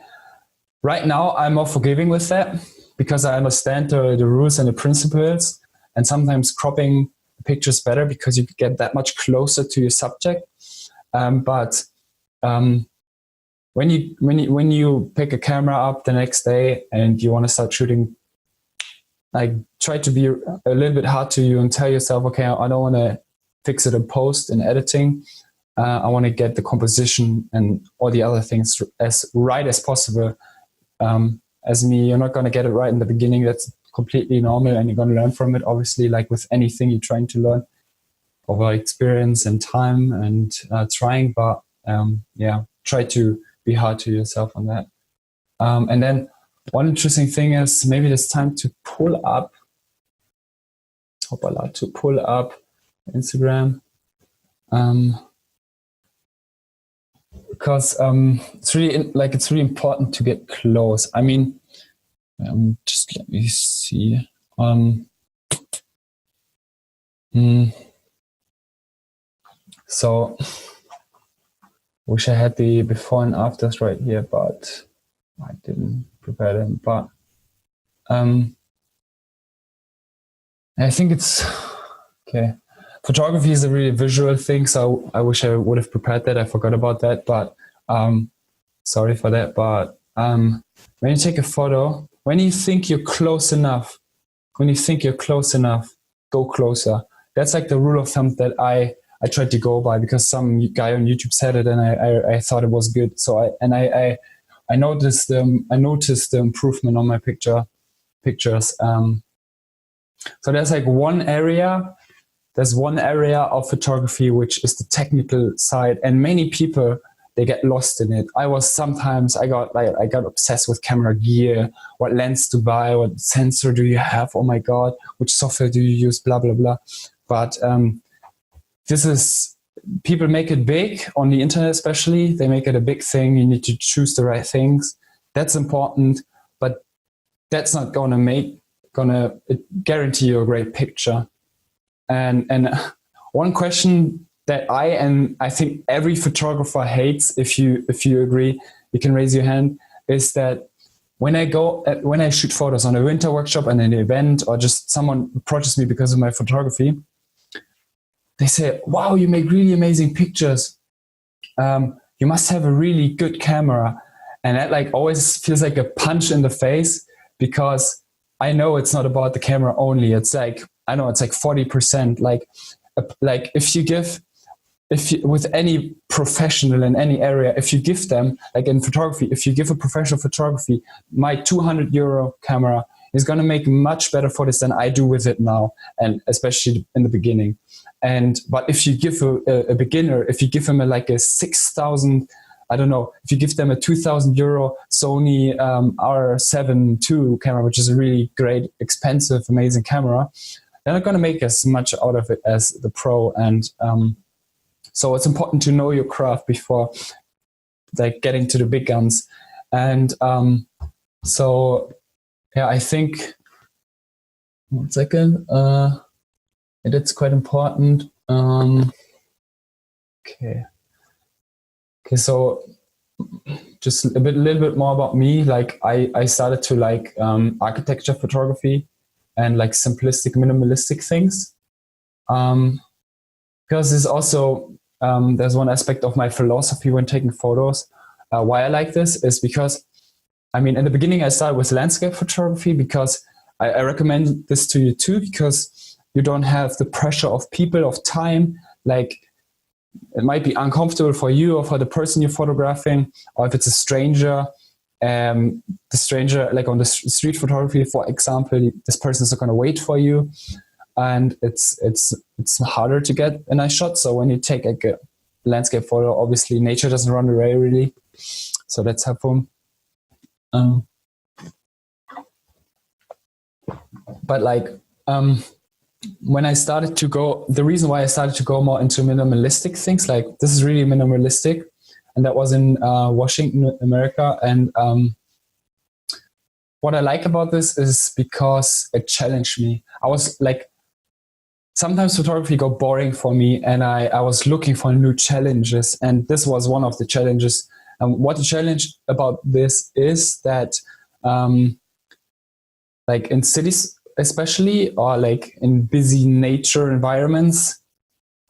right now I'm more forgiving with that because I understand the rules and the principles. And sometimes cropping the picture is better because you get that much closer to your subject. But when you pick a camera up the next day and you want to start shooting, like try to be a little bit hard to you and tell yourself, okay, I don't want to fix it in post and editing. I want to get the composition and all the other things as right as possible. As me, you're not going to get it right in the beginning. That's completely normal and you're going to learn from it. Obviously, like with anything you're trying to learn over experience and time and trying, but try to be hard to yourself on that. And then one interesting thing is maybe it's time to pull up Instagram, because it's really important to get close. I mean, just let me see. So wish I had the before and afters right here, but I didn't prepare them. But I think it's okay. Photography is a really visual thing, so I wish I would have prepared that. I forgot about that, but sorry for that. But when you take a photo, when you think you're close enough, go closer. That's like the rule of thumb that I tried to go by because some guy on YouTube said it, and I thought it was good. So I noticed the improvement on my pictures. So there's like one area of photography which is the technical side, and many people, they get lost in it. I got obsessed with camera gear, what lens to buy, what sensor do you have, oh my god, which software do you use, blah blah blah. But people make it big on the internet, especially. They make it a big thing. You need to choose the right things. That's important, but that's not gonna guarantee you a great picture. And one question that I think every photographer hates, if you agree, you can raise your hand, is that when I shoot photos on a winter workshop and an event, or just someone approaches me because of my photography, they say, wow, you make really amazing pictures. You must have a really good camera. And that like always feels like a punch in the face, because I know it's not about the camera only. It's like, I know it's like 40%. Like if you, with any professional in any area, if you give them, like in photography, if you give a professional photography, my 200 euro camera is going to make much better photos than I do with it now. And especially in the beginning. But if you give a beginner, if you give him a 6,000, I don't know, if you give them a 2,000 euro Sony R7 II camera, which is a really great, expensive, amazing camera, they're not going to make as much out of it as the pro. And so it's important to know your craft before like getting to the big guns. And so, yeah, I think, 1 second, it's quite important. Okay, so just a little bit more about me. Like I started to like architecture photography and like simplistic, minimalistic things. Because there's also, there's one aspect of my philosophy when taking photos. Why I like this is because, I mean, in the beginning I started with landscape photography because I recommend this to you too, because you don't have the pressure of people, of time. Like it might be uncomfortable for you or for the person you're photographing, or if it's a stranger, the stranger, like on the street photography, for example, this person is not going to wait for you. And it's harder to get a nice shot. So when you take like a landscape photo, obviously nature doesn't run away really. So that's helpful. But like, when I started to go, the reason why I started to go more into minimalistic things, like this is really minimalistic. And that was in Washington, America. And what I like about this is because it challenged me. I was like, sometimes photography got boring for me, and I was looking for new challenges. And this was one of the challenges. What the challenge about this is that like in cities especially, or like in busy nature environments,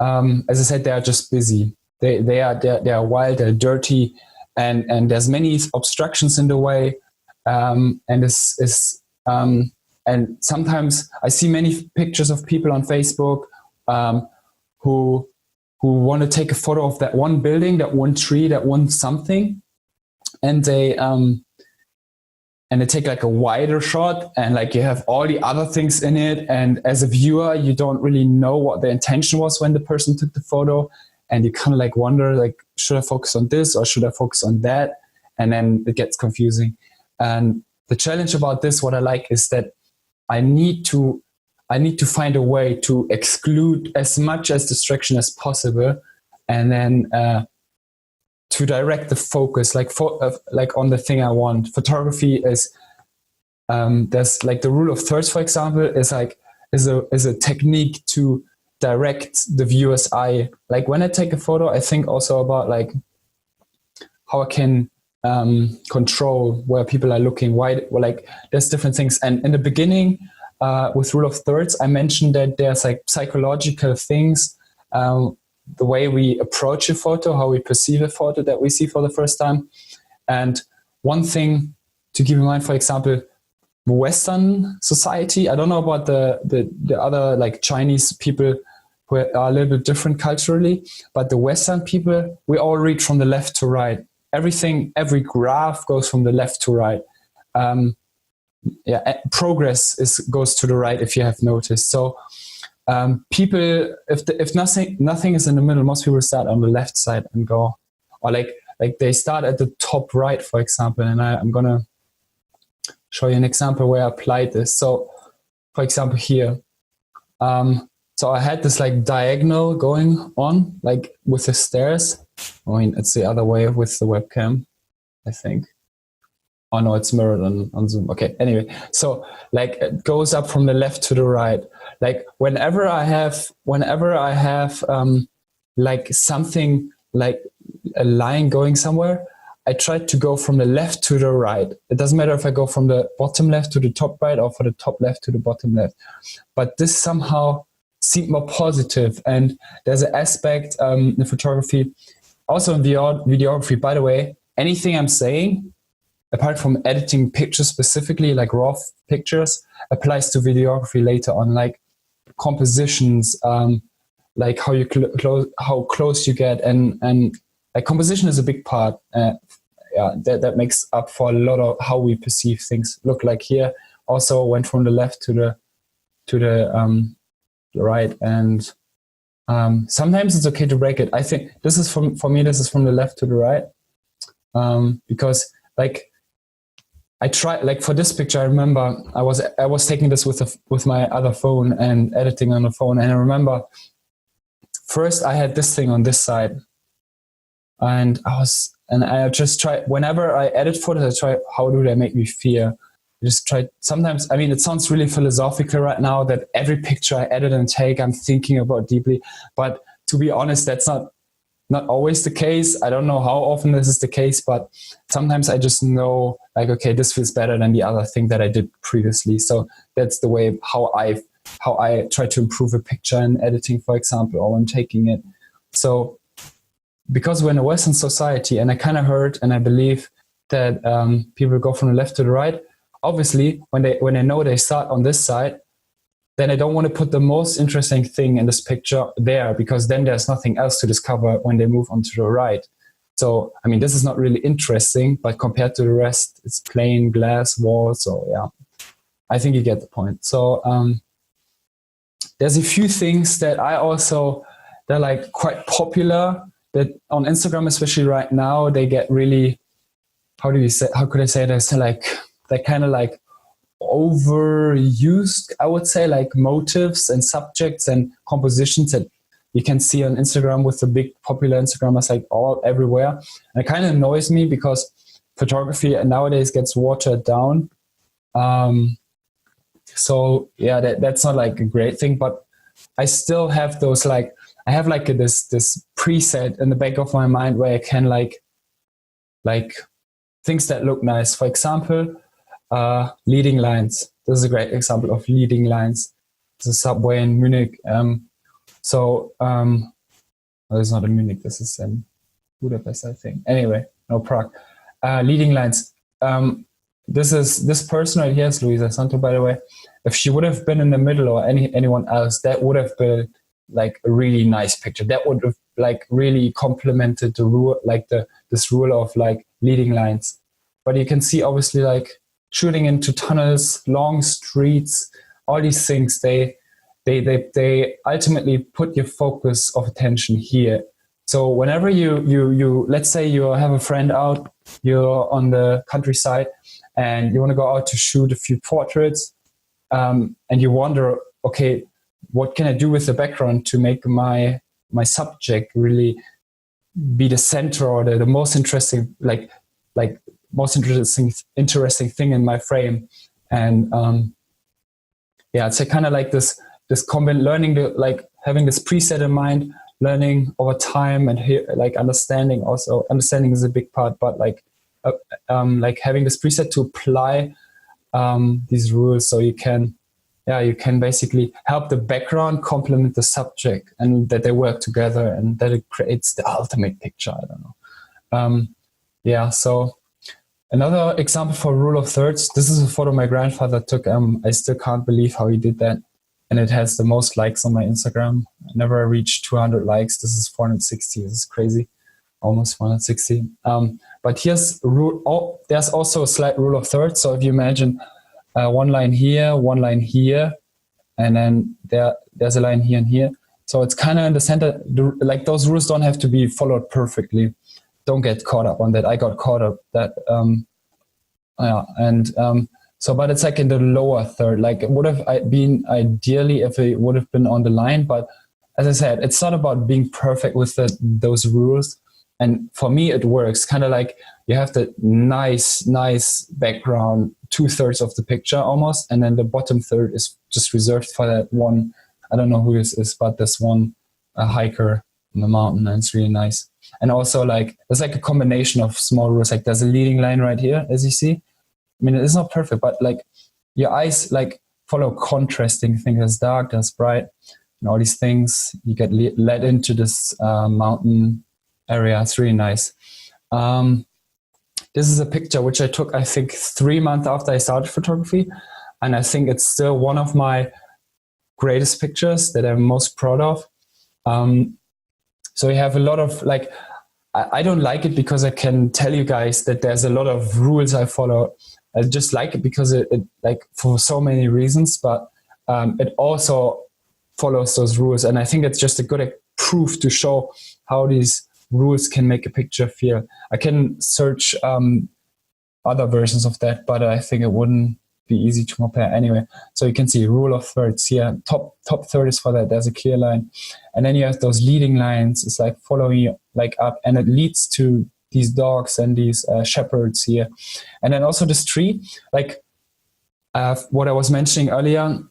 as I said, they are just busy. They are wild, they're dirty, and there's many obstructions in the way. And sometimes I see many pictures of people on Facebook who want to take a photo of that one building, that one tree, that one something, and they take like a wider shot, and like you have all the other things in it. And as a viewer, you don't really know what the intention was when the person took the photo, and you kind of like wonder, like, should I focus on this or should I focus on that? And then it gets confusing. And the challenge about this, what I like, is that I need to find a way to exclude as much as distraction as possible, and then to direct the focus like on the thing I want. Photography is there's like the rule of thirds, for example, is a technique to direct the viewer's eye. Like when I take a photo, I think also about like how I can control where people are looking. Why, like there's different things. And in the beginning, with rule of thirds, I mentioned that there's like psychological things, the way we approach a photo, how we perceive a photo that we see for the first time. And one thing to keep in mind, for example, Western society, I don't know about the other like Chinese people who are a little bit different culturally, but the Western people, we all read from the left to right. Every graph goes from the left to right. Progress goes to the right, if you have noticed. So people, if nothing is in the middle, most people start on the left side and go, or like they start at the top right, for example. And I'm gonna show you an example where I applied this. So, for example, here, so I had this like diagonal going on, like with the stairs. I mean, it's the other way with the webcam, I think. Oh no, it's mirrored on Zoom. Okay, anyway, so like it goes up from the left to the right. Like whenever I have like something like a line going somewhere, I try to go from the left to the right. It doesn't matter if I go from the bottom left to the top right or from the top left to the bottom left. But this somehow seemed more positive. And there's an aspect in photography, also in videography, by the way, anything I'm saying, apart from editing pictures specifically, like raw pictures, applies to videography later on, like compositions, like how you how close you get, and like composition is a big part. That makes up for a lot of how we perceive things. Look, like here, also went from the left to the right, and sometimes it's okay to break it. I think this is for me. This is from the left to the right, because like I tried, like for this picture, I remember I was taking this with my other phone and editing on the phone, and I remember first I had this thing on this side, and I just try, whenever I edit photos, I try, how do they make me feel? I just try, sometimes, I mean, it sounds really philosophical right now that every picture I edit and take, I'm thinking about deeply, but to be honest, that's not always the case. I don't know how often this is the case, but sometimes I just know, like, okay, this feels better than the other thing that I did previously. So that's the way how I try to improve a picture in editing, for example, or when taking it. So because we're in a Western society, and I kind of heard and I believe that people go from the left to the right. Obviously, when they know they start on this side, then I don't want to put the most interesting thing in this picture there, because then there's nothing else to discover when they move on to the right. So, I mean, this is not really interesting, but compared to the rest, it's plain glass walls. So yeah, I think you get the point. So there's a few things that they're like quite popular, that on Instagram, especially right now, they get really, how could I say this? Like, they're kind of like overused, I would say, like motives and subjects and compositions that you can see on Instagram with the big popular Instagrammers, like all everywhere. And it kind of annoys me because photography nowadays gets watered down. So yeah, that's not like a great thing, but I still have those, like, I have like this preset in the back of my mind where I can like things that look nice. For example, leading lines. This is a great example of leading lines. It's a subway in Munich. It's not in Munich. This is in Budapest, I think. Anyway, no, Prague. Leading lines. This person right here is Luisa Santo, by the way. If she would have been in the middle, or anyone else, that would have been like a really nice picture. That would have like really complemented the rule, like this rule of like leading lines. But you can see, obviously, like shooting into tunnels, long streets, all these things, they ultimately put your focus of attention here. So whenever you let's say you have a friend out, you're on the countryside and you want to go out to shoot a few portraits, and you wonder, okay, what can I do with the background to make my subject really be the center or the most interesting, like most interesting thing in my frame. And it's kind of like this learning to, like, having this preset in mind, learning over time, and like understanding is a big part, but like having this preset to apply these rules, so you can basically help the background complement the subject, and that they work together, and that it creates the ultimate picture. I don't know. So another example for rule of thirds. This is a photo my grandfather took. I still can't believe how he did that. And it has the most likes on my Instagram. I never reached 200 likes. This is 460. This is crazy. Almost 460. But here's rule. There's also a slight rule of thirds. So if you imagine one line here, and then there's a line here and here. So it's kind of in the center. Like, those rules don't have to be followed perfectly. Don't get caught up on that. I got caught up that. So, but it's like in the lower third. Like, it would have been ideally if it would have been on the line. But as I said, it's not about being perfect with those rules. And for me, it works. Kind of like you have the nice background, 2/3 of the picture almost, and then the bottom third is just reserved for that one. I don't know who this is, but this one hiker in the mountain, and it's really nice. And also like, there's like a combination of small rules. Like there's a leading line right here, as you see. I mean, it's not perfect, but like your eyes like follow contrasting things. There's dark, there's bright, and all these things. You get led into this mountain area. It's really nice. This is a picture which I took, I think, 3 months after I started photography. And I think it's still one of my greatest pictures that I'm most proud of. So you have a lot of like, I don't like it because I can tell you guys that there's a lot of rules I follow. I just like it because it like for so many reasons, but it also follows those rules. And I think it's just a good proof to show how these rules can make a picture feel. I can search other versions of that, but I think it wouldn't be easy to compare anyway. So you can see rule of thirds here. Top third is for that. There's a clear line, and then you have those leading lines. It's like following you like up, and it leads to these dogs and these shepherds here, and then also this tree. Like what I was mentioning earlier,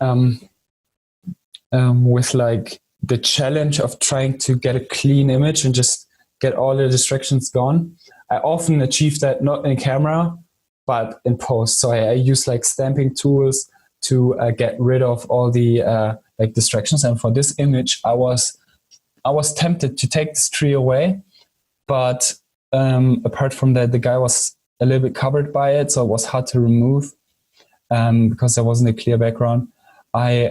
with like the challenge of trying to get a clean image and just get all the distractions gone. I often achieve that not in camera, but in post. So I use like stamping tools to get rid of all the like distractions. And for this image, I was tempted to take this tree away, but apart from that, the guy was a little bit covered by it, so it was hard to remove because there wasn't a clear background. I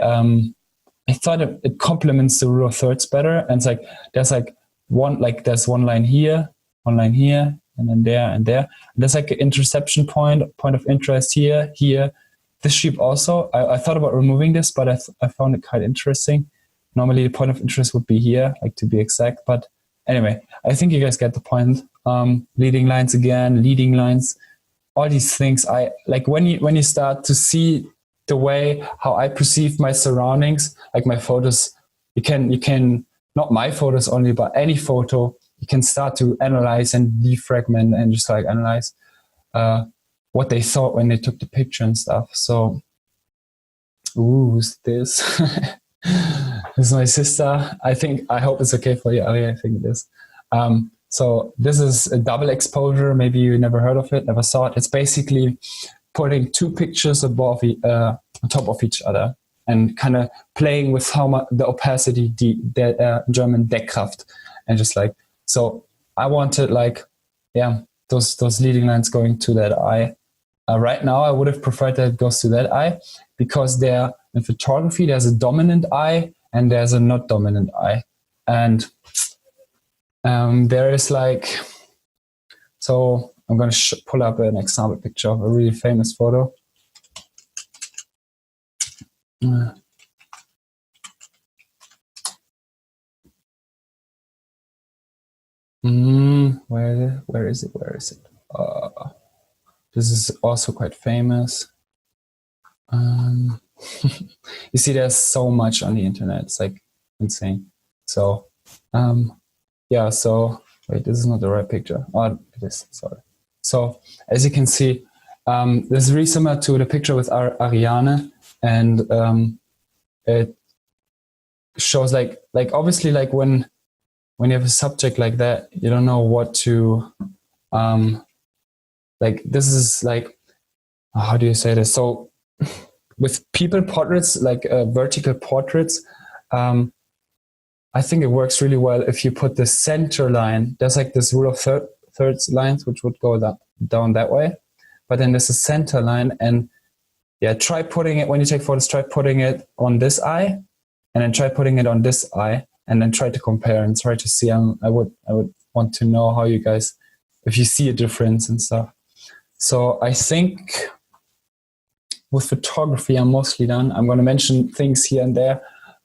thought it complements the rule of thirds better, and it's like there's one line here, and then there and there. And there's like an interception point of interest here. This sheep also. I thought about removing this, but I found it quite interesting. Normally the point of interest would be here, like to be exact. But anyway, I think you guys get the point. Leading lines again, leading lines, all these things. I like when you start to see the way how I perceive my surroundings, like my photos. You can not my photos only, but any photo. You can start to analyze and defragment and just like analyze what they thought when they took the picture and stuff. So, who's this? This is my sister. I hope it's okay for you. Oh yeah, I think it is. So this is a double exposure. Maybe you never heard of it, never saw it. It's basically putting two pictures above on top of each other and kind of playing with how much the opacity, German Deckkraft, and just like. So I wanted those leading lines going to that eye. Right now, I would have preferred that it goes to that eye because in photography, there's a dominant eye and there's a not dominant eye. And there is like, so I'm going to pull up an example picture of a really famous photo. Where is it? This is also quite famous. You see, there's so much on the internet. It's like insane. So, so wait, this is not the right picture. Oh, it is, sorry. So as you can see, this is really similar to the picture with Ariane, and it shows like obviously like when you have a subject like that, you don't know what to, like this is like, how do you say this? So with people portraits, like vertical portraits, I think it works really well if you put the center line. There's like this rule of thirds lines, which would go down that way. But then there's a center line, and try putting it, when you take photos, try putting it on this eye, and then try putting it on this eye. And then try to compare and try to see. I would want to know how you guys, if you see a difference and stuff. So I think with photography, I'm mostly done. I'm going to mention things here and there,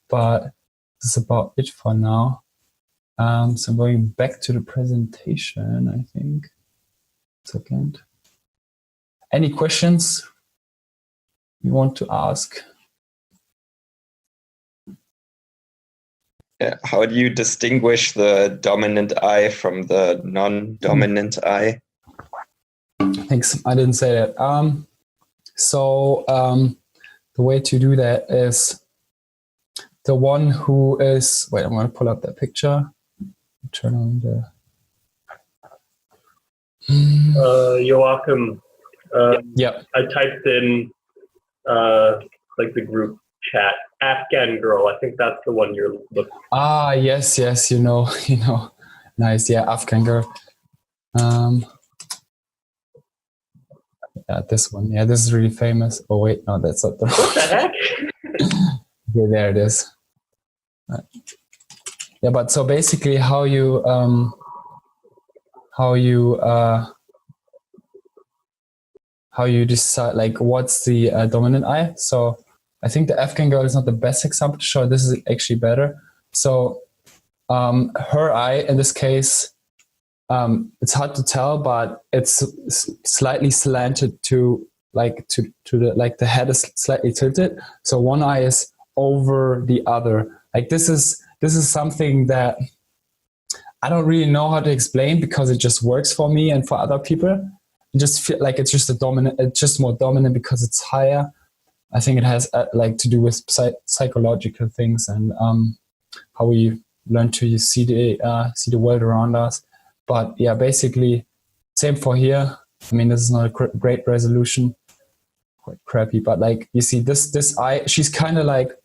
but this is about it for now. So I'm going back to the presentation, I think. Second. Any questions you want to ask? How do you distinguish the dominant eye from the non-dominant eye? Thanks. I didn't say that. The way to do that is the one who is. Wait, I'm going to pull up that picture. Turn on the Joachim, Yeah. I typed in like the group chat, Afghan girl. I think that's the one you're looking. Ah, yes, you know. Nice, yeah, Afghan girl. Yeah, this one. Yeah, this is really famous. Oh wait, no, that's not the one. What the heck? Okay, there it is. Yeah, but so basically how you decide like what's the dominant eye. So I think the Afghan girl is not the best example to show. This is actually better. So her eye in this case, it's hard to tell, but it's slightly slanted to the like the head is slightly tilted. So one eye is over the other. Like this is something that I don't really know how to explain because it just works for me and for other people. I just feel like it's just more dominant because it's higher. I think it has like to do with psychological things and how we learn to see the world around us. But yeah, basically same for here. I mean, this is not a great resolution, quite crappy. But like you see, this eye, she's kind of like,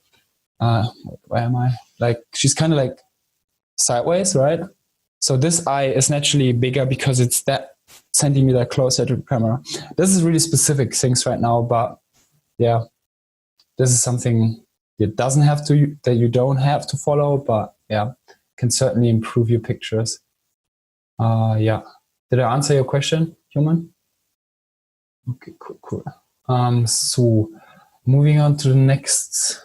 where am I? Like she's kind of like sideways, right? So this eye is naturally bigger because it's that centimeter closer to the camera. This is really specific things right now, but yeah, this is something that you don't have to follow, but yeah, can certainly improve your pictures. Yeah. Did I answer your question, Human? Okay, cool. So moving on to the next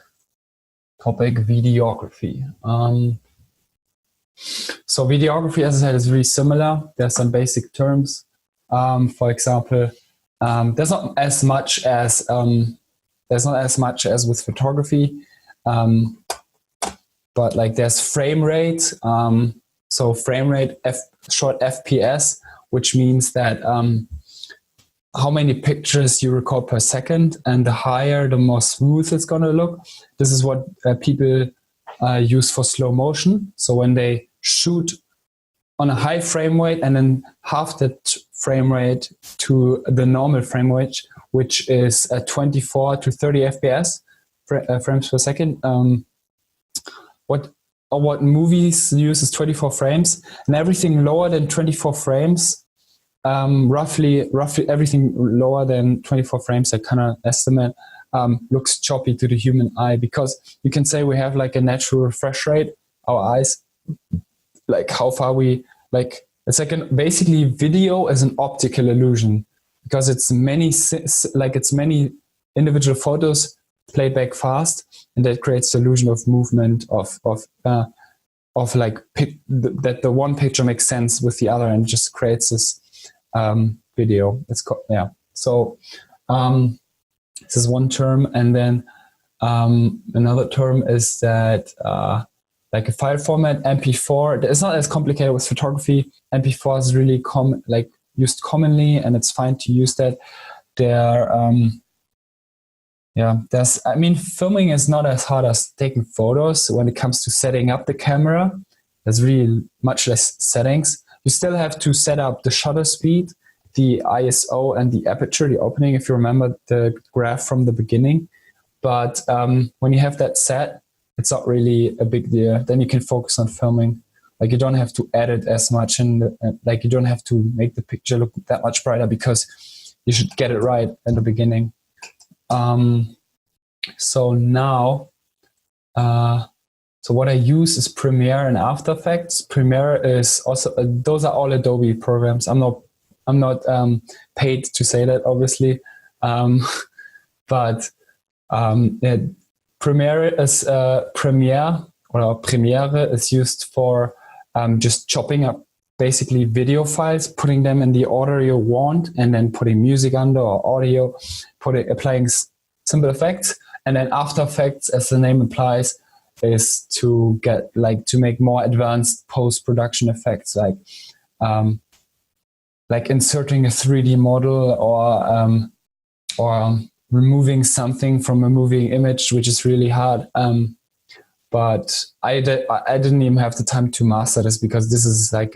topic, videography. So videography, as I said, is really similar. There's some basic terms. For example, there's not as much as with photography, but like there's frame rate. So frame rate, short FPS, which means that how many pictures you record per second, and the higher, the more smooth it's going to look. This is what people use for slow motion. So when they shoot on a high frame rate and then half that frame rate to the normal frame rate, which is 24 to 30 FPS, frames per second. What movies use is 24 frames, and everything lower than 24 frames, roughly everything lower than 24 frames, I kind of estimate, looks choppy to the human eye, because you can say we have like a natural refresh rate, our eyes, like how far we, like it's like basically video is an optical illusion, because it's many individual photos played back fast, and that creates the illusion of movement of like that the one picture makes sense with the other and just creates this video. It's called, yeah. So this is one term, and then another term is that like a file format, MP4. It's not as complicated with photography. MP4 is really used commonly, and it's fine to use that. Filming is not as hard as taking photos. When it comes to setting up the camera, there's really much less settings. You still have to set up the shutter speed, the ISO, and the aperture, the opening, if you remember the graph from the beginning. But when you have that set, it's not really a big deal. Then you can focus on filming. Like you don't have to edit as much, and like you don't have to make the picture look that much brighter, because you should get it right in the beginning. So now, so what I use is Premiere and After Effects. Premiere is also, those are all Adobe programs. I'm not paid to say that, obviously. But Premiere is Premiere is used for just chopping up basically video files, putting them in the order you want, and then putting music under or audio, applying simple effects. And then After Effects, as the name implies, is to make more advanced post-production effects, like inserting a 3D model or removing something from a moving image, which is really hard. But I didn't even have the time to master this, because this is like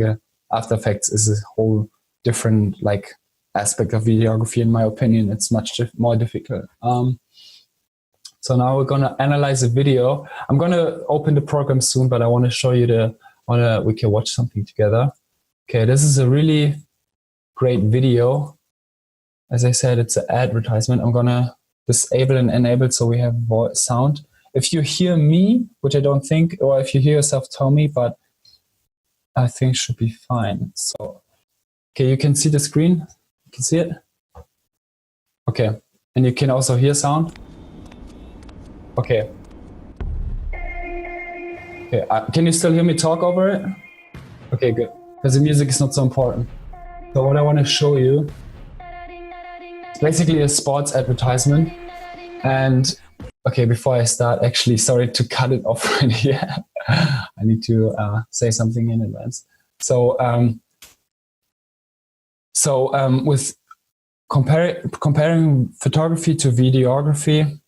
After Effects is a whole different like aspect of videography. In my opinion, it's much more difficult. So now we're gonna analyze a video. I'm gonna open the program soon, but I want to show you we can watch something together. Okay, this is a really great video. As I said, it's an advertisement. I'm gonna disable and enable so we have voice sound. If you hear me, which I don't think, or if you hear yourself, tell me, but I think should be fine. So, okay, you can see the screen. You can see it. Okay, and you can also hear sound. Okay. Okay, can you still hear me talk over it? Okay, good. Because the music is not so important. So what I want to show you is basically a sports advertisement. And okay, before I start, actually, sorry to cut it off right here. I need to say something in advance. So, with comparing photography to videography,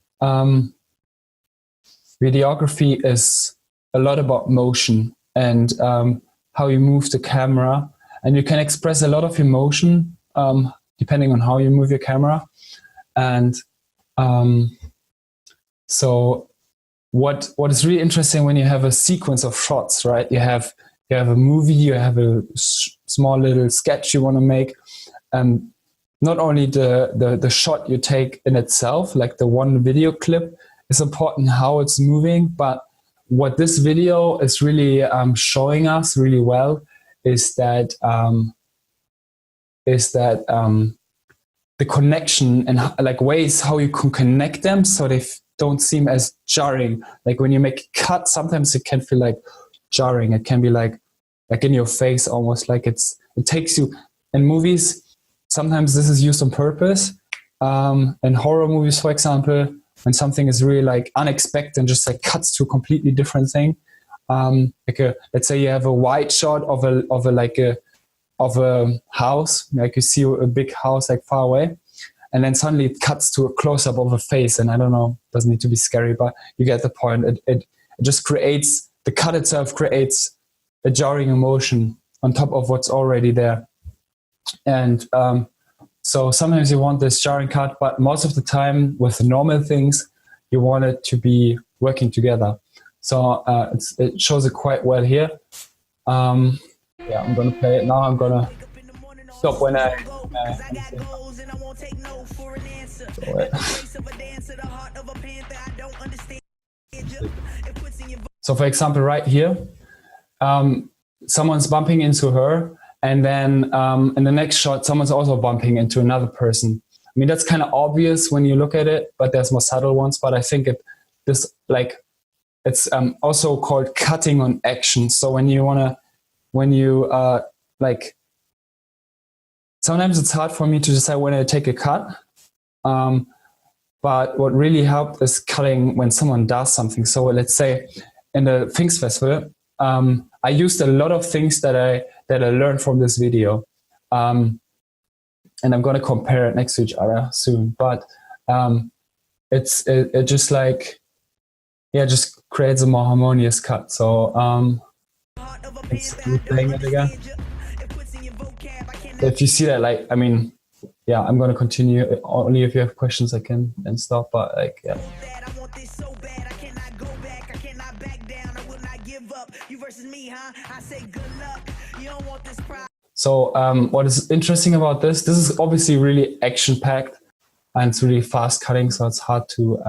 videography is a lot about motion and how you move the camera, and you can express a lot of emotion depending on how you move your camera. And so what is really interesting when you have a sequence of shots, right? You have a movie, you have a small little sketch you want to make, and not only the shot you take in itself, like the one video clip, is important how it's moving, but what this video is really showing us really well is that the connection and like ways how you can connect them so they don't seem as jarring. Like when you make a cut, sometimes it can feel like jarring. It can be like in your face almost, like it takes you. In movies, sometimes this is used on purpose. In horror movies, for example, when something is really like unexpected and just like cuts to a completely different thing. Let's say you have a wide shot of a house, like you see a big house like far away, and then suddenly it cuts to a close up of a face. And I don't know, doesn't need to be scary, but you get the point. It just creates, the cut itself creates a jarring emotion on top of what's already there. And so sometimes you want this jarring cut, but most of the time with normal things, you want it to be working together. So it shows it quite well here. Yeah, I'm going to play it now. I'm going to stop when I So for example, right here, someone's bumping into her, and then in the next shot, someone's also bumping into another person. I mean, that's kind of obvious when you look at it, but there's more subtle ones. But I think it's also called cutting on action. So sometimes it's hard for me to decide when I take a cut. But what really helped is cutting when someone does something. So let's say in the Things Festival, I used a lot of things that I learned from this video. And I'm going to compare it next to each other soon. But it just like, yeah, just creates a more harmonious cut. So it's playing it again. So if you see that, like, I mean, yeah, I'm going to continue. Only if you have questions, I can and stop. But like, yeah. So what is interesting about this is obviously really action-packed and it's really fast cutting, so it's hard to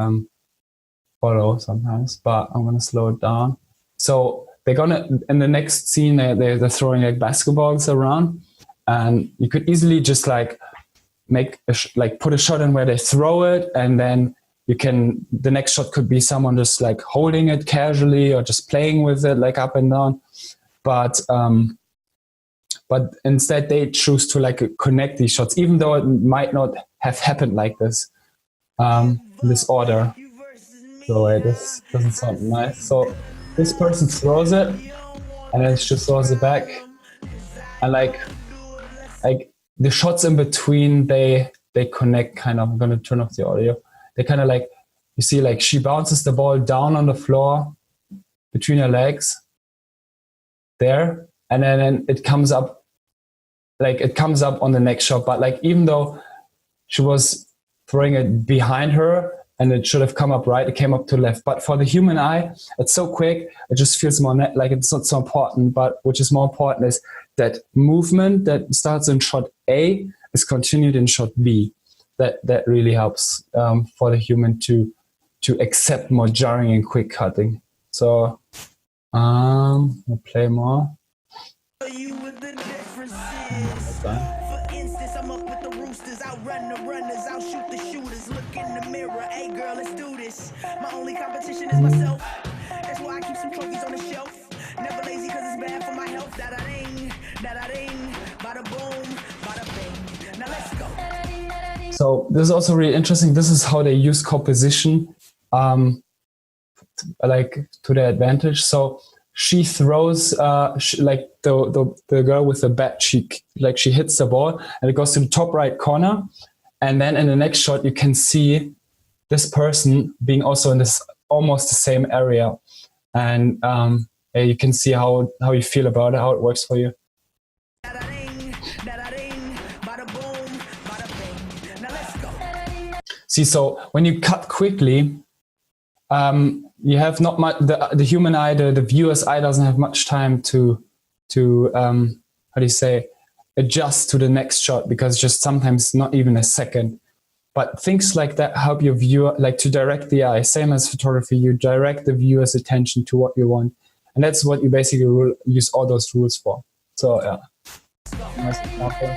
follow sometimes, but I'm going to slow it down. So they're going to, in the next scene, they're throwing like basketballs around, and you could easily just like put a shot in where they throw it, and then the next shot could be someone just like holding it casually or just playing with it like up and down. But instead they choose to like connect these shots, even though it might not have happened like this, in this order. So this doesn't sound nice. So this person throws it, and then she throws it back, and like the shots in between, they connect kind of. I'm gonna turn off the audio. They kind of like, you see, like she bounces the ball down on the floor between her legs there, and then it comes up like it comes up on the next shot, but like even though she was throwing it behind her and it should have come up right, it came up to left. But for the human eye, it's so quick, it just feels more like it's not so important. But which is more important is that movement that starts in shot A is continued in shot B. That really helps for the human to accept more jarring and quick cutting. So I'll play more. For instance, I'm up with the roosters, I'll run the runners, I'll shoot the shooters, look in the mirror, hey girl, let's do this. My only competition is myself. That's why I keep some trophies on the shelf. Never lazy cause it's bad for my health. Da-da-ding, bada boom, bada bing. Now let's go. So this is also really interesting. This is how they use composition like to their advantage. So she throws like the girl with the bat, she hits the ball and it goes to the top right corner, and then in the next shot you can see this person being also in this almost the same area, and you can see how you feel about it, how it works for you. See, so when you cut quickly, you have not much, the human eye, the viewer's eye doesn't have much time to how do you say, adjust to the next shot, because just sometimes not even a second. But things like that help your viewer, like to direct the eye. Same as photography, you direct the viewer's attention to what you want. And that's what you basically use all those rules for. So yeah. Nice example.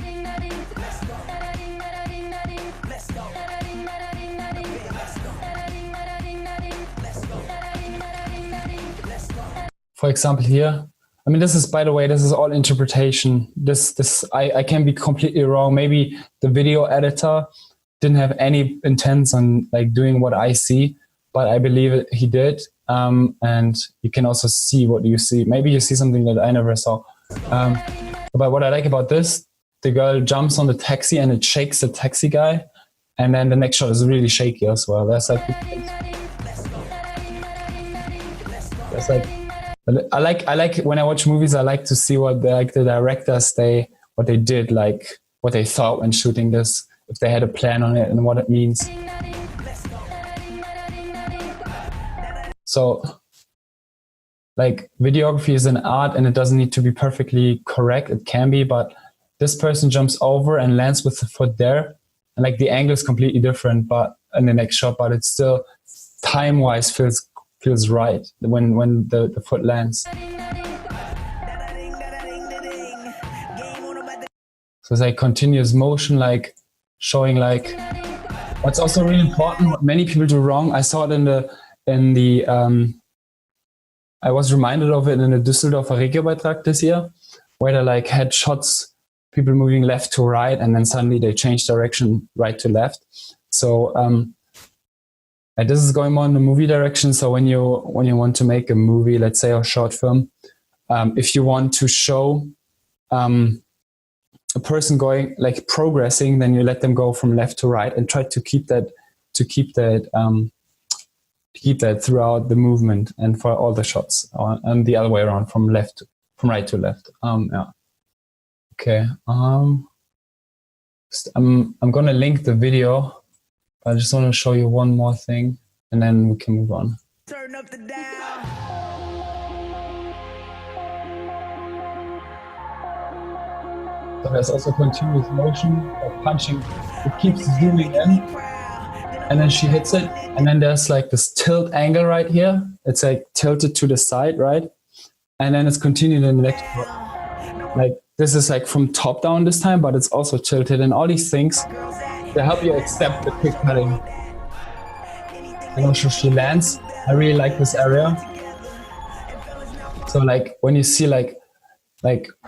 For example, here, I mean, this is, by the way, this is all interpretation. I can be completely wrong. Maybe the video editor didn't have any intent on like doing what I see, but I believe he did. And you can also see what you see. Maybe you see something that I never saw. But what I like about this, the girl jumps on the taxi and it shakes the taxi guy. And then the next shot is really shaky as well. That's like I like when I watch movies, I like to see what the directors what they did, like what they thought when shooting this, if they had a plan on it and what it means. So like videography is an art and it doesn't need to be perfectly correct. It can be, but this person jumps over and lands with the foot there. And like the angle is completely different, but in the next shot, but it's still time-wise feels right when the foot lands. So it's like continuous motion, like showing like what's also really important, what many people do wrong. I saw it in the I was reminded of it in the Düsseldorfer Regiobeitrag this year, where they like had shots, people moving left to right, and then suddenly they changed direction right to left. So and this is going more in the movie direction. So when you want to make a movie, let's say a short film, if you want to show a person going like progressing, then you let them go from left to right and try to keep that throughout the movement and for all the shots, and the other way around, from right to left. Yeah. Okay. I'm gonna link the video. I just want to show you one more thing, and then we can move on. Turn up the dial. So there's also continuous motion of punching. It keeps zooming in, and then she hits it, and then there's like this tilt angle right here. It's like tilted to the side, right? And then it's continued in the next shot. Like this is like from top down this time, but it's also tilted, and all these things, they help you accept the quick cutting. And also she lands. I really like this area. So like when you see like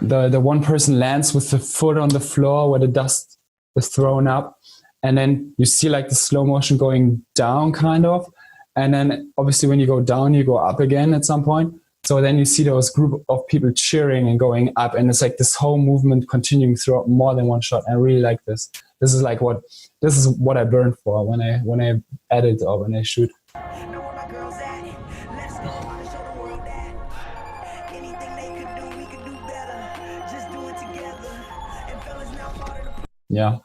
the one person lands with the foot on the floor where the dust is thrown up, and then you see like the slow motion going down kind of, and then obviously when you go down you go up again at some point. So then you see those group of people cheering and going up, and it's like this whole movement continuing throughout more than one shot. I really like this. This is what I burn for when I edit or when I shoot. yeah,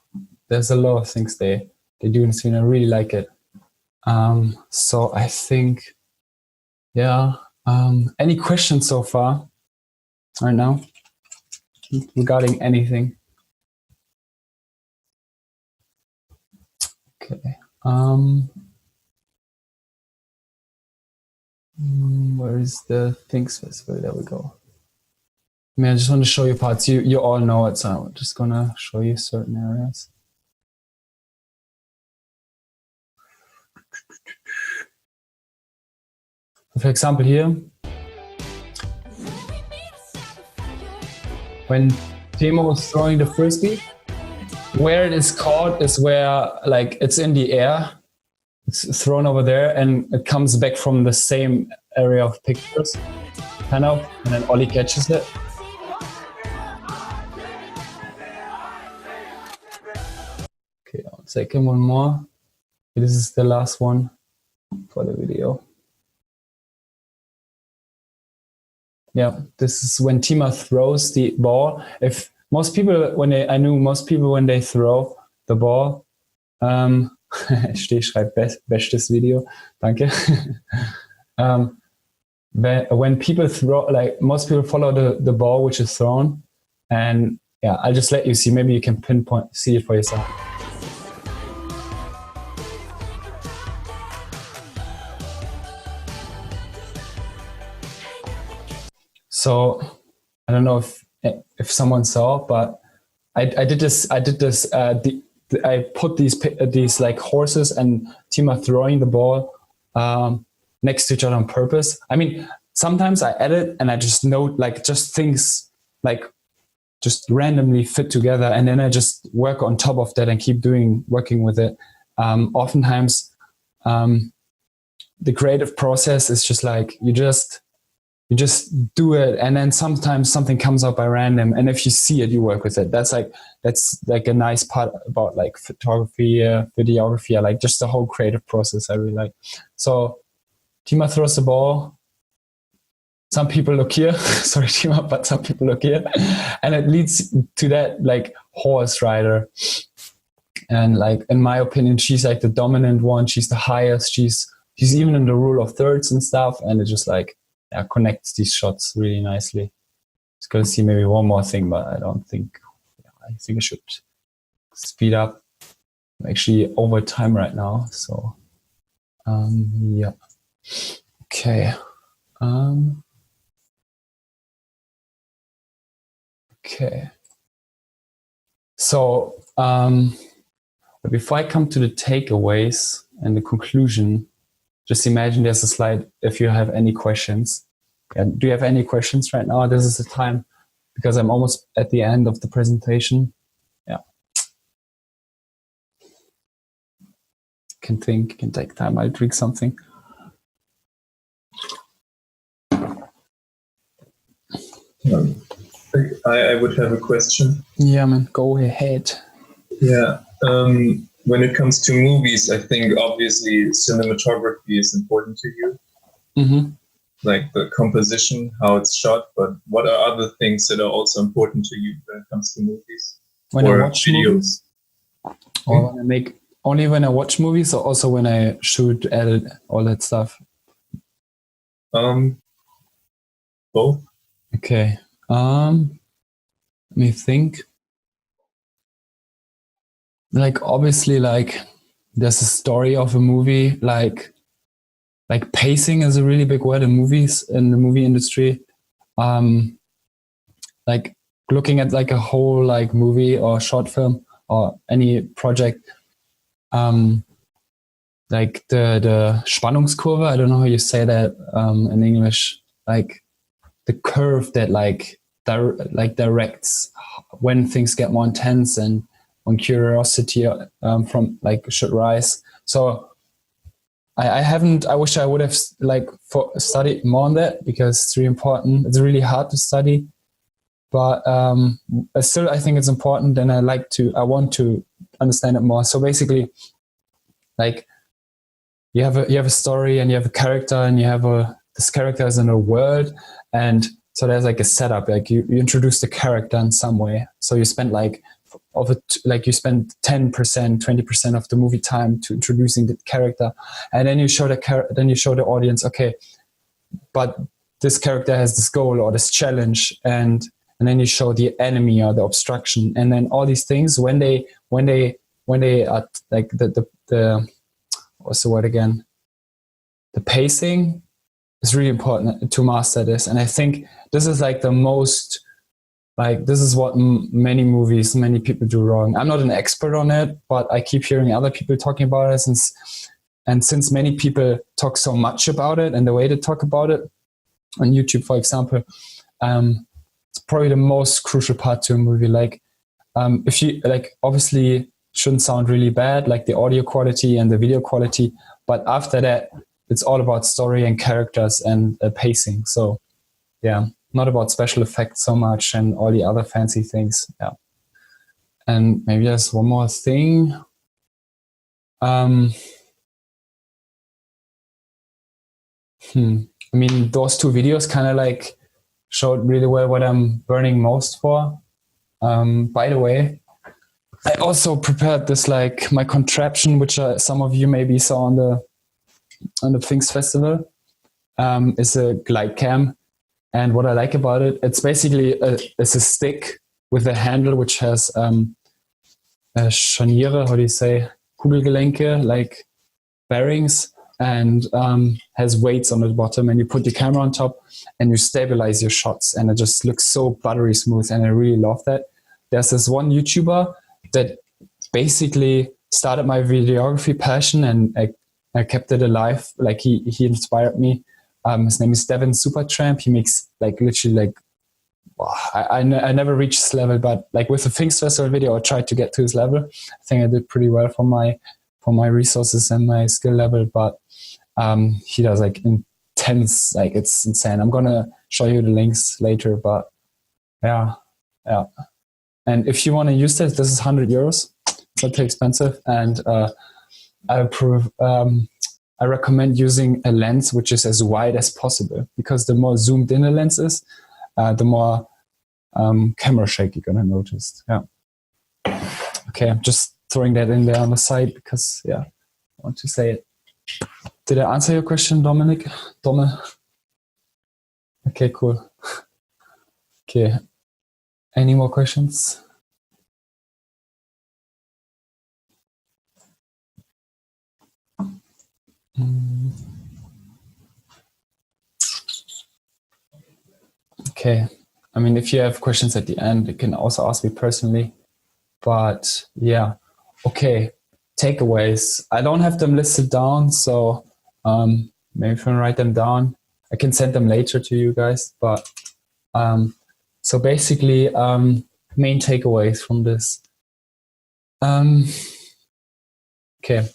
there's a lot of things they do in Sweden. I really like it. So I think, yeah. Any questions so far right now regarding anything? Okay. Where is the Things Festival? There we go. I mean, I just want to show you parts. You all know it, so I'm just gonna show you certain areas. For example, here, when Timo was throwing the frisbee, where it is caught is where, like, it's in the air, it's thrown over there, and it comes back from the same area of pictures, kind of, and then Ollie catches it. Okay, 1 second, one more. This is the last one for the video. Yeah, this is when Tima throws the ball. If most people, when they throw the ball, schreibt bestes Video, danke. When people throw, like, most people follow the ball which is thrown, and yeah, I'll just let you see. Maybe you can see it for yourself. So I don't know if someone saw, but I did this. I put these like horses and Tima throwing the ball next to each other on purpose. I mean, sometimes I edit and I just note, like, just things like just randomly fit together, and then I just work on top of that and keep working with it. Oftentimes, the creative process is just like you just do it, and then sometimes something comes up by random, and if you see it, you work with it. That's like a nice part about like photography, videography. I like just the whole creative process. I really like. So Tima throws the ball. Some people look here. Sorry, Tima, but some people look here, and it leads to that like horse rider. And like, in my opinion, she's like the dominant one. She's the highest. She's even in the rule of thirds and stuff, and it's just like, yeah, connects these shots really nicely. Just gonna see maybe one more thing, but I don't think. Yeah, I think I should speed up. I'm actually over time right now, so yeah. Okay. Okay. So but before I come to the takeaways and the conclusion, just imagine there's a slide if you have any questions. Do you have any questions right now? This is the time, because I'm almost at the end of the presentation. Yeah. Can think, can take time. I'll drink something. I would have a question. Yeah, man, go ahead. Yeah. When it comes to movies, I think obviously cinematography is important to you. Mm-hmm. Like the composition, how it's shot, but what are other things that are also important to you when it comes to movies? When or I watch videos? Movies, or when I make, only when I watch movies, or also when I shoot, edit, all that stuff? Both. Okay. Let me think. Like, obviously, like, there's a story of a movie, like pacing is a really big word in movies, in the movie industry. Like looking at like a whole like movie or short film or any project, like the Spannungskurve, I don't know how you say that in English, like the curve that like directs when things get more intense and when curiosity from like should rise. So I wish I would have like studied more on that, because it's really important. It's really hard to study, but still I think it's important, and I want to understand it more. So basically, like you have a story, and you have a character, and you have this character is in a world, and so there's like a setup. Like you introduce the character in some way. So you spend like of it, like you spend 10%, 20% of the movie time to introducing the character, and then you show the audience, okay, but this character has this goal or this challenge, and then you show the enemy or the obstruction, and then all these things when they are like the what's the word again? The pacing is really important to master this, and I think this is like the most. Like, this is what many people do wrong. I'm not an expert on it, but I keep hearing other people talking about it. Since many people talk so much about it and the way they talk about it on YouTube, for example, it's probably the most crucial part to a movie. Like, if you, like, obviously shouldn't sound really bad, like the audio quality and the video quality, but after that, it's all about story and characters and pacing. So, yeah. Not about special effects so much and all the other fancy things. Yeah. And maybe there's one more thing. I mean, those two videos kind of like showed really well what I'm burning most for. By the way, I also prepared this, like my contraption, which some of you maybe saw on the Things Festival, is a glide cam. And what I like about it, it's basically it's a stick with a handle which has Scharniere, how do you say, Kugelgelenke, like bearings, and has weights on the bottom. And you put the camera on top and you stabilize your shots. And it just looks so buttery smooth. And I really love that. There's this one YouTuber that basically started my videography passion, and I kept it alive. Like he inspired me. His name is Devin Supertramp. He makes like literally like, I never reached this level, but like with the Things Festival video, I tried to get to his level. I think I did pretty well for my resources and my skill level, but he does like intense, like it's insane. I'm gonna show you the links later, but yeah. And if you want to use this is €100. It's not too expensive, and I recommend using a lens which is as wide as possible, because the more zoomed in a lens is, the more camera shake you're going to notice. Yeah. Okay, I'm just throwing that in there on the side because, yeah, I want to say it. Did I answer your question, Dominic? Okay, cool. Okay. Any more questions? Okay. I mean, if you have questions at the end, you can also ask me personally. But yeah. Okay. Takeaways. I don't have them listed down, so maybe if you can write them down, I can send them later to you guys. But so basically, main takeaways from this. Okay.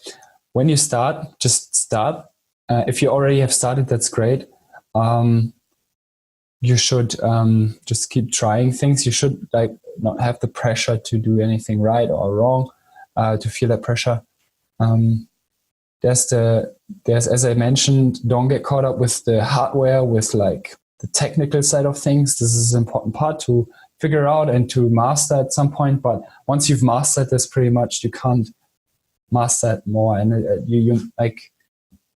When you start, just start. If you already have started, that's great. You should just keep trying things. You should like not have the pressure to do anything right or wrong, to feel that pressure. There's, as I mentioned, don't get caught up with the hardware, with like the technical side of things. This is an important part to figure out and to master at some point. But once you've mastered this, pretty much you can't master it more, and you like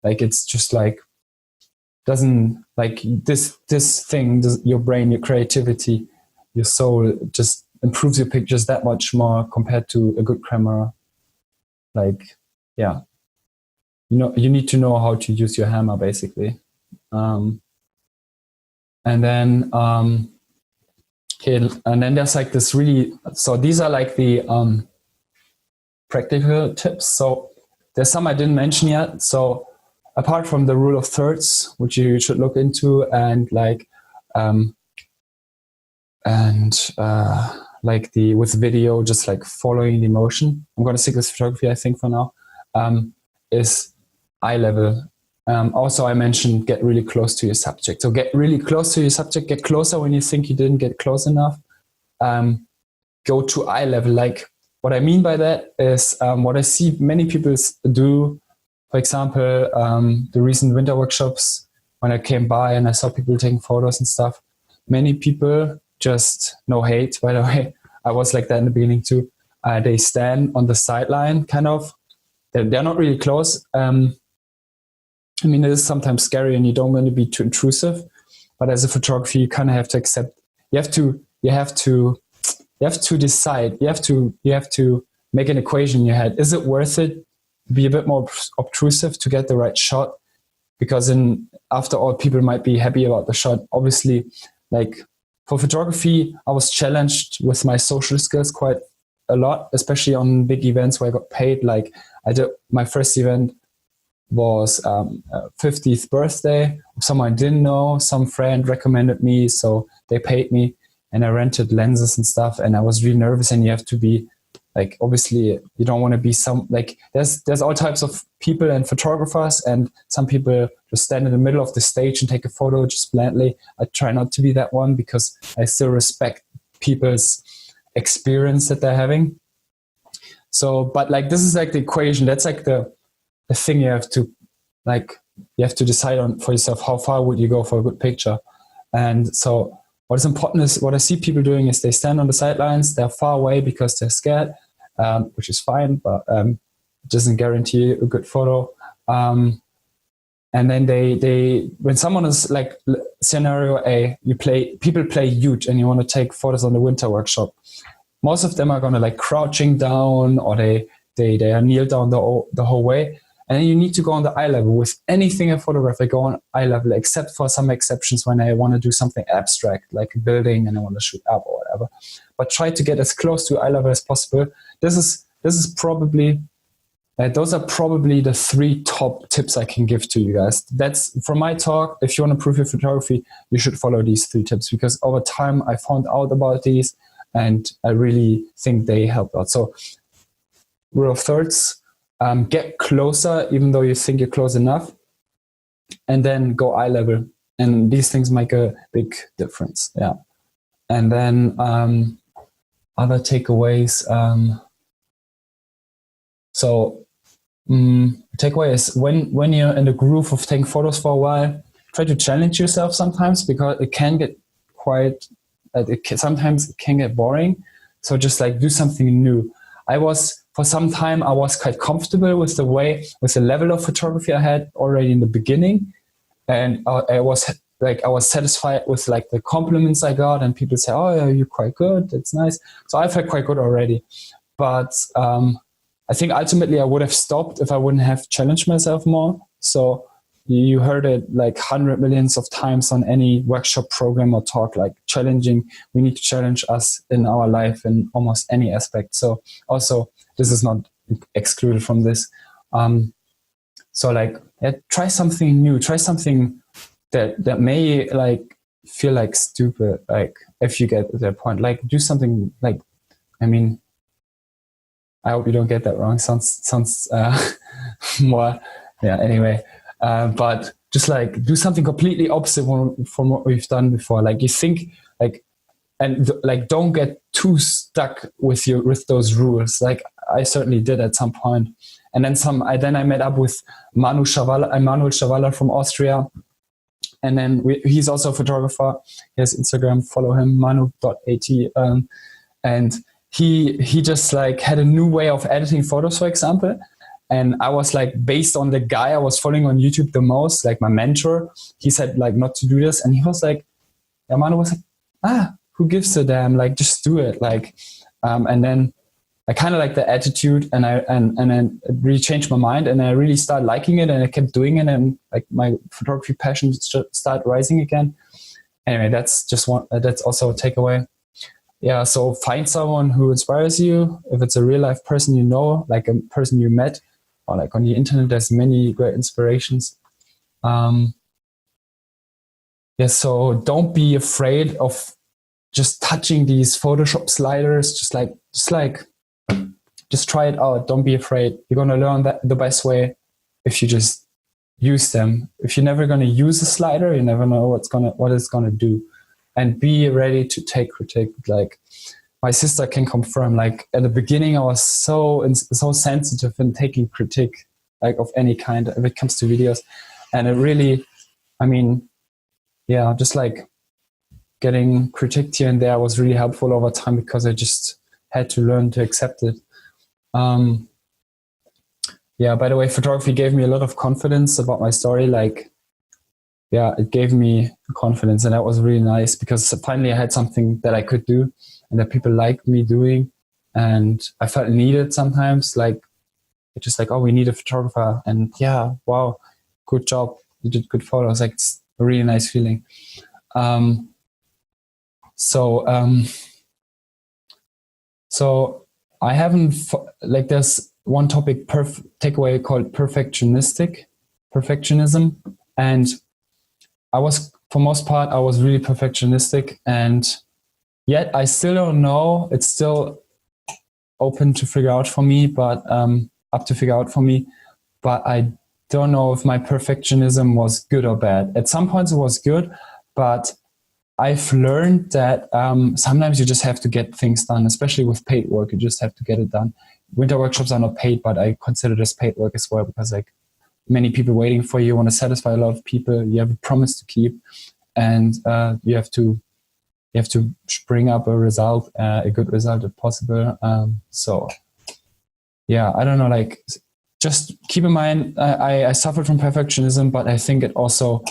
it's just like doesn't like this thing, your brain, your creativity, your soul just improves your pictures that much more compared to a good camera. Like, yeah, you need to know how to use your hammer basically. And then okay, and then there's like this really, so these are like the practical tips. So there's some I didn't mention yet. So apart from the rule of thirds, which you should look into, and like with video, just like following the motion. I'm going to stick with photography, I think, for now. Is eye level. Also, I mentioned get really close to your subject. So get really close to your subject. Get closer when you think you didn't get close enough. Go to eye level. Like, what I mean by that is what I see many people do. For example, the recent winter workshops, when I came by and I saw people taking photos and stuff, many people just, no hate, by the way, I was like that in the beginning too, They stand on the sideline, kind of. They're not really close. I mean, it is sometimes scary and you don't want to be too intrusive, but as a photographer, you kind of have to accept, you have to decide, you have to make an equation in your head. Is it worth it to be a bit more obtrusive to get the right shot? Because after all, people might be happy about the shot. Obviously, like for photography, I was challenged with my social skills quite a lot, especially on big events where I got paid. Like my first event was 50th birthday of someone I didn't know. Some friend recommended me, so they paid me, and I rented lenses and stuff. And I was really nervous. And you have to be like, obviously, you don't want to be there's all types of people and photographers, and some people just stand in the middle of the stage and take a photo just blandly. I try not to be that one because I still respect people's experience that they're having. So, but like this is like the equation. That's like the thing you have to decide on for yourself. How far would you go for a good picture? And so what is important is what I see people doing is they stand on the sidelines. They're far away because they're scared, which is fine, but it doesn't guarantee a good photo. And then they when someone is like scenario A, people play huge and you want to take photos on the winter workshop. Most of them are going to like crouching down, or they are kneel down the whole way. And then you need to go on the eye level. With anything I photograph, I go on eye level, except for some exceptions when I want to do something abstract, like a building and I want to shoot up or whatever. But try to get as close to eye level as possible. This is probably, those are probably the 3 top tips I can give to you guys. That's from my talk. If you want to improve your photography, you should follow these 3 tips, because over time I found out about these and I really think they help out. So rule of thirds. Get closer, even though you think you're close enough, and then go eye level. And these things make a big difference. Yeah. And then other takeaways. Takeaway is when you're in the groove of taking photos for a while, try to challenge yourself sometimes, because it can get sometimes it can get boring. So just like do something new. For some time, I was quite comfortable with the level of photography I had already in the beginning. And I was satisfied with like the compliments I got, and people say, oh, yeah, you're quite good. That's nice. So I felt quite good already. But I think ultimately I would have stopped if I wouldn't have challenged myself more. So you heard it like 100 millions of times on any workshop program or talk, like we need to challenge us in our life in almost any aspect. So also, this is not excluded from this. So like, try something new, try something that may like feel like stupid. Like if you get to that point, like do something like, I mean, I hope you don't get that wrong. Sounds more, yeah, anyway. But just like do something completely opposite from what we've done before. Like you think like, and like don't get too stuck with those rules. Like I certainly did at some point. And then I met up with Manuel Schawaller from Austria. And then he's also a photographer. He has Instagram, follow him, manu.at. And he just like had a new way of editing photos, for example. And I was like, based on the guy I was following on YouTube the most, like my mentor, he said like not to do this. And he was like, yeah, Manu was like, who gives a damn? Like, just do it. Like, and then I kind of like the attitude, and then it really changed my mind, and I really started liking it, and I kept doing it, and like my photography passion started rising again. Anyway, that's just one. That's also a takeaway. Yeah, so find someone who inspires you. If it's a real life person you know, like a person you met, or like on the internet, there's many great inspirations. So don't be afraid of just touching these Photoshop sliders. Just try it out. Don't be afraid. You're gonna learn that the best way if you just use them. If you're never gonna use a slider, you never know what it's gonna do. And be ready to take critique. Like my sister can confirm, like at the beginning I was so sensitive in taking critique, like of any kind if it comes to videos. And it really, I mean, yeah, just like getting critiqued here and there was really helpful over time, because I just had to learn to accept it. Yeah, by the way, photography gave me a lot of confidence about my story. Like, yeah, it gave me confidence, and that was really nice because finally I had something that I could do and that people liked me doing, and I felt needed sometimes. Like, it's just like, oh, we need a photographer, and yeah, wow, good job, you did good photos. Like, it's a really nice feeling. So I haven't like there's one topic takeaway called perfectionism, and I was, for most part, I was really perfectionistic, and yet I still don't know. It's still open to figure out for me, but up to figure out for me. But I don't know if my perfectionism was good or bad. At some points it was good, but I've learned that sometimes you just have to get things done, especially with paid work. You just have to get it done. Winter workshops are not paid, but I consider this paid work as well because like many people waiting for you, want to satisfy a lot of people. You have a promise to keep, and you have to bring up a result, a good result if possible. So yeah, I don't know, like just keep in mind, I suffered from perfectionism, but I think it also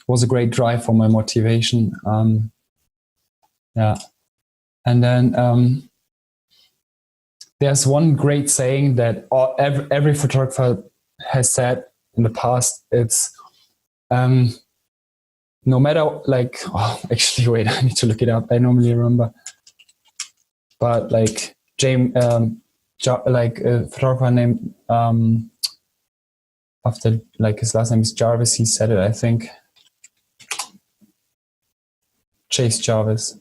was a great drive for my motivation. Yeah. And then there's one great saying that every photographer has said in the past. It's no matter like, oh, actually, wait, I need to look it up. I normally remember, but like like a photographer named after like his last name is Jarvis. He said it, I think. Chase Jarvis.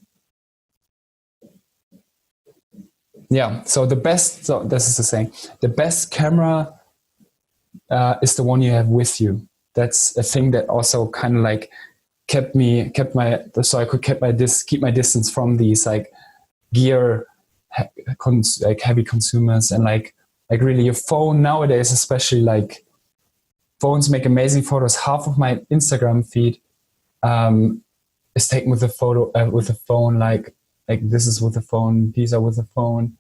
Yeah. So this is the saying. The best camera is the one you have with you. That's a thing that also kind of like keep my distance from these like gear, like heavy consumers, and like really your phone nowadays, especially like phones make amazing photos. Half of my Instagram feed is taken with a photo with a phone. Like this is with a phone. These are with a phone.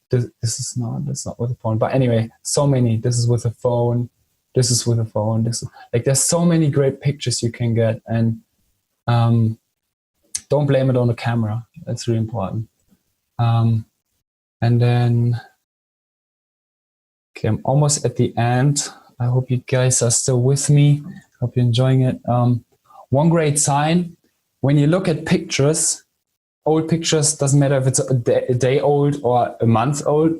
This is not with a phone. But anyway, so many. This is with a phone. This is with a phone. This is, like there's so many great pictures you can get, and don't blame it on the camera. That's really important. And then, okay, I'm almost at the end. I hope you guys are still with me. Hope you're enjoying it. One great sign when you look at pictures, old pictures, doesn't matter if it's a day old or a month old.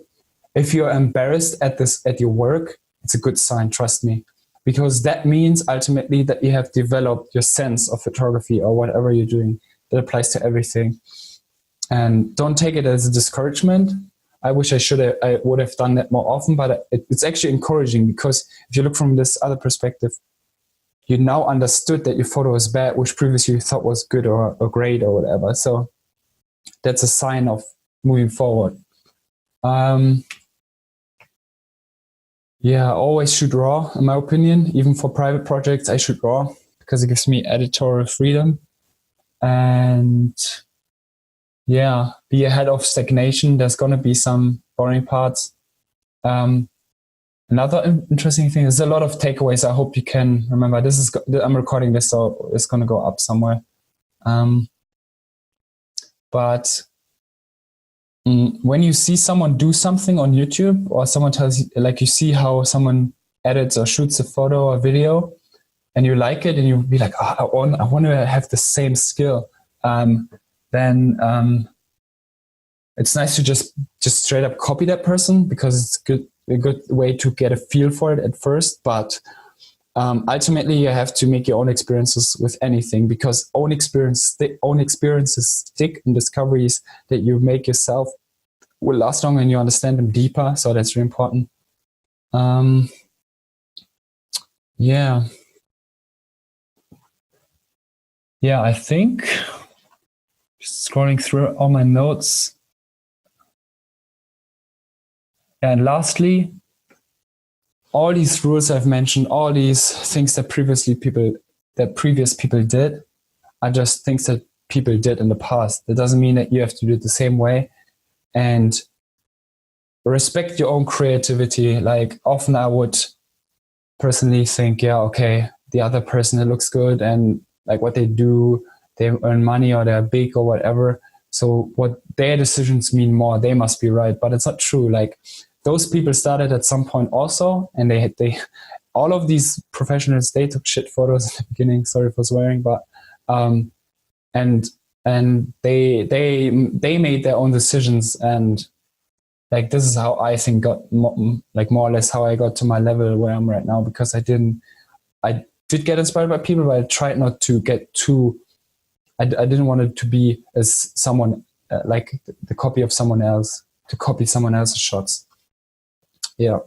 If you're embarrassed at your work, it's a good sign, trust me, because that means ultimately that you have developed your sense of photography or whatever you're doing. That applies to everything. And don't take it as a discouragement. I wish I would have done that more often, but it's actually encouraging, because if you look from this other perspective, you now understood that your photo is bad, which previously you thought was good or great or whatever. So that's a sign of moving forward. Yeah, always shoot raw, in my opinion. Even for private projects, I shoot raw because it gives me editorial freedom. And yeah, be ahead of stagnation. There's going to be some boring parts. Another interesting thing, there's a lot of takeaways. I hope you can remember. I'm recording this, so it's going to go up somewhere. But when you see someone do something on YouTube, or someone tells you, like you see how someone edits or shoots a photo or video, and you like it, and you be like, oh, I want to have the same skill. Then it's nice to just straight up copy that person, because it's a good way to get a feel for it at first. But ultimately, you have to make your own experiences with anything, because own experiences stick, and discoveries that you make yourself will last longer and you understand them deeper. So that's really important. Yeah, I think just scrolling through all my notes. And lastly, all these rules I've mentioned, all these things that previous people did, are just things that people did in the past. That doesn't mean that you have to do it the same way. And respect your own creativity. Like often I would personally think, yeah, okay, the other person, it looks good, and like what they do, they earn money or they're big or whatever. So what their decisions mean more, they must be right. But it's not true. Like those people started at some point also, and they all of these professionals, they took shit photos in the beginning. Sorry for swearing, but and they made their own decisions, and like this is how I think more or less how I got to my level where I'm right now, because I did get inspired by people, but I tried not to get too. I didn't want it to be as someone like the copy of someone else, to copy someone else's shots. Yeah.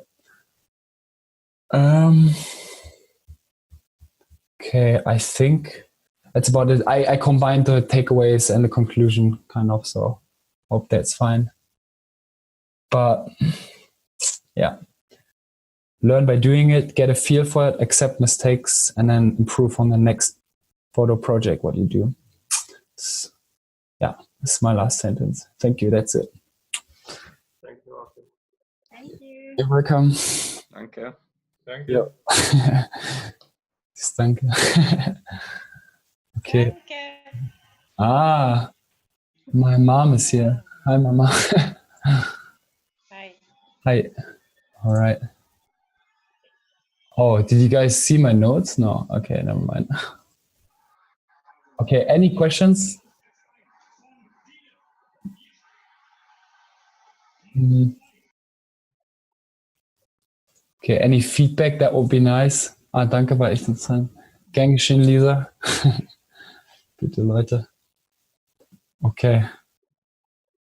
Okay, I think that's about it. I combined the takeaways and the conclusion kind of, so hope that's fine. But yeah, learn by doing it, get a feel for it, accept mistakes, and then improve on the next photo project, what you do. Yeah, that's my last sentence. Thank you, that's it. Thank you, Joachim. Thank you. You're welcome. Danke. Thank you. Ja. Danke. Okay. Ah, my mom is here. Hi, Mama. Hi. Hi. All right. Oh, did you guys see my notes? No. Okay, never mind. Okay, any questions? Okay, any feedback? That would be nice. Ah, danke, war echt interessant. Gern geschehen, Lisa. Bitte, Leute. Okay.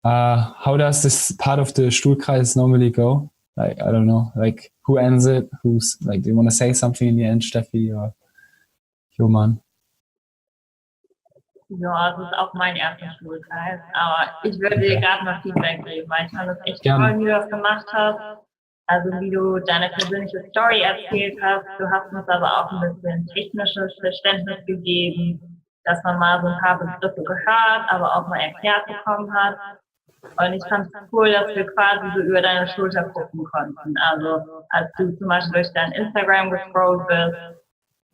How does this part of the Stuhlkreis normally go? Like, I don't know, like who ends it? Who's like, do you want to say something in the end, Steffi or Johann? Ja, es ist auch mein erster Stuhlkreis, aber ich würde dir gerade mal Feedback geben, weil ich fand es echt Gerne. toll, wie du das gemacht hast. Also wie du deine persönliche Story erzählt hast. Du hast uns aber auch ein bisschen technisches Verständnis gegeben, dass man mal so ein paar Begriffe gehört, aber auch mal erklärt bekommen hat. Und ich fand es cool, dass wir quasi so über deine Schulter gucken konnten. Also als du zum Beispiel durch dein Instagram gescrollt bist,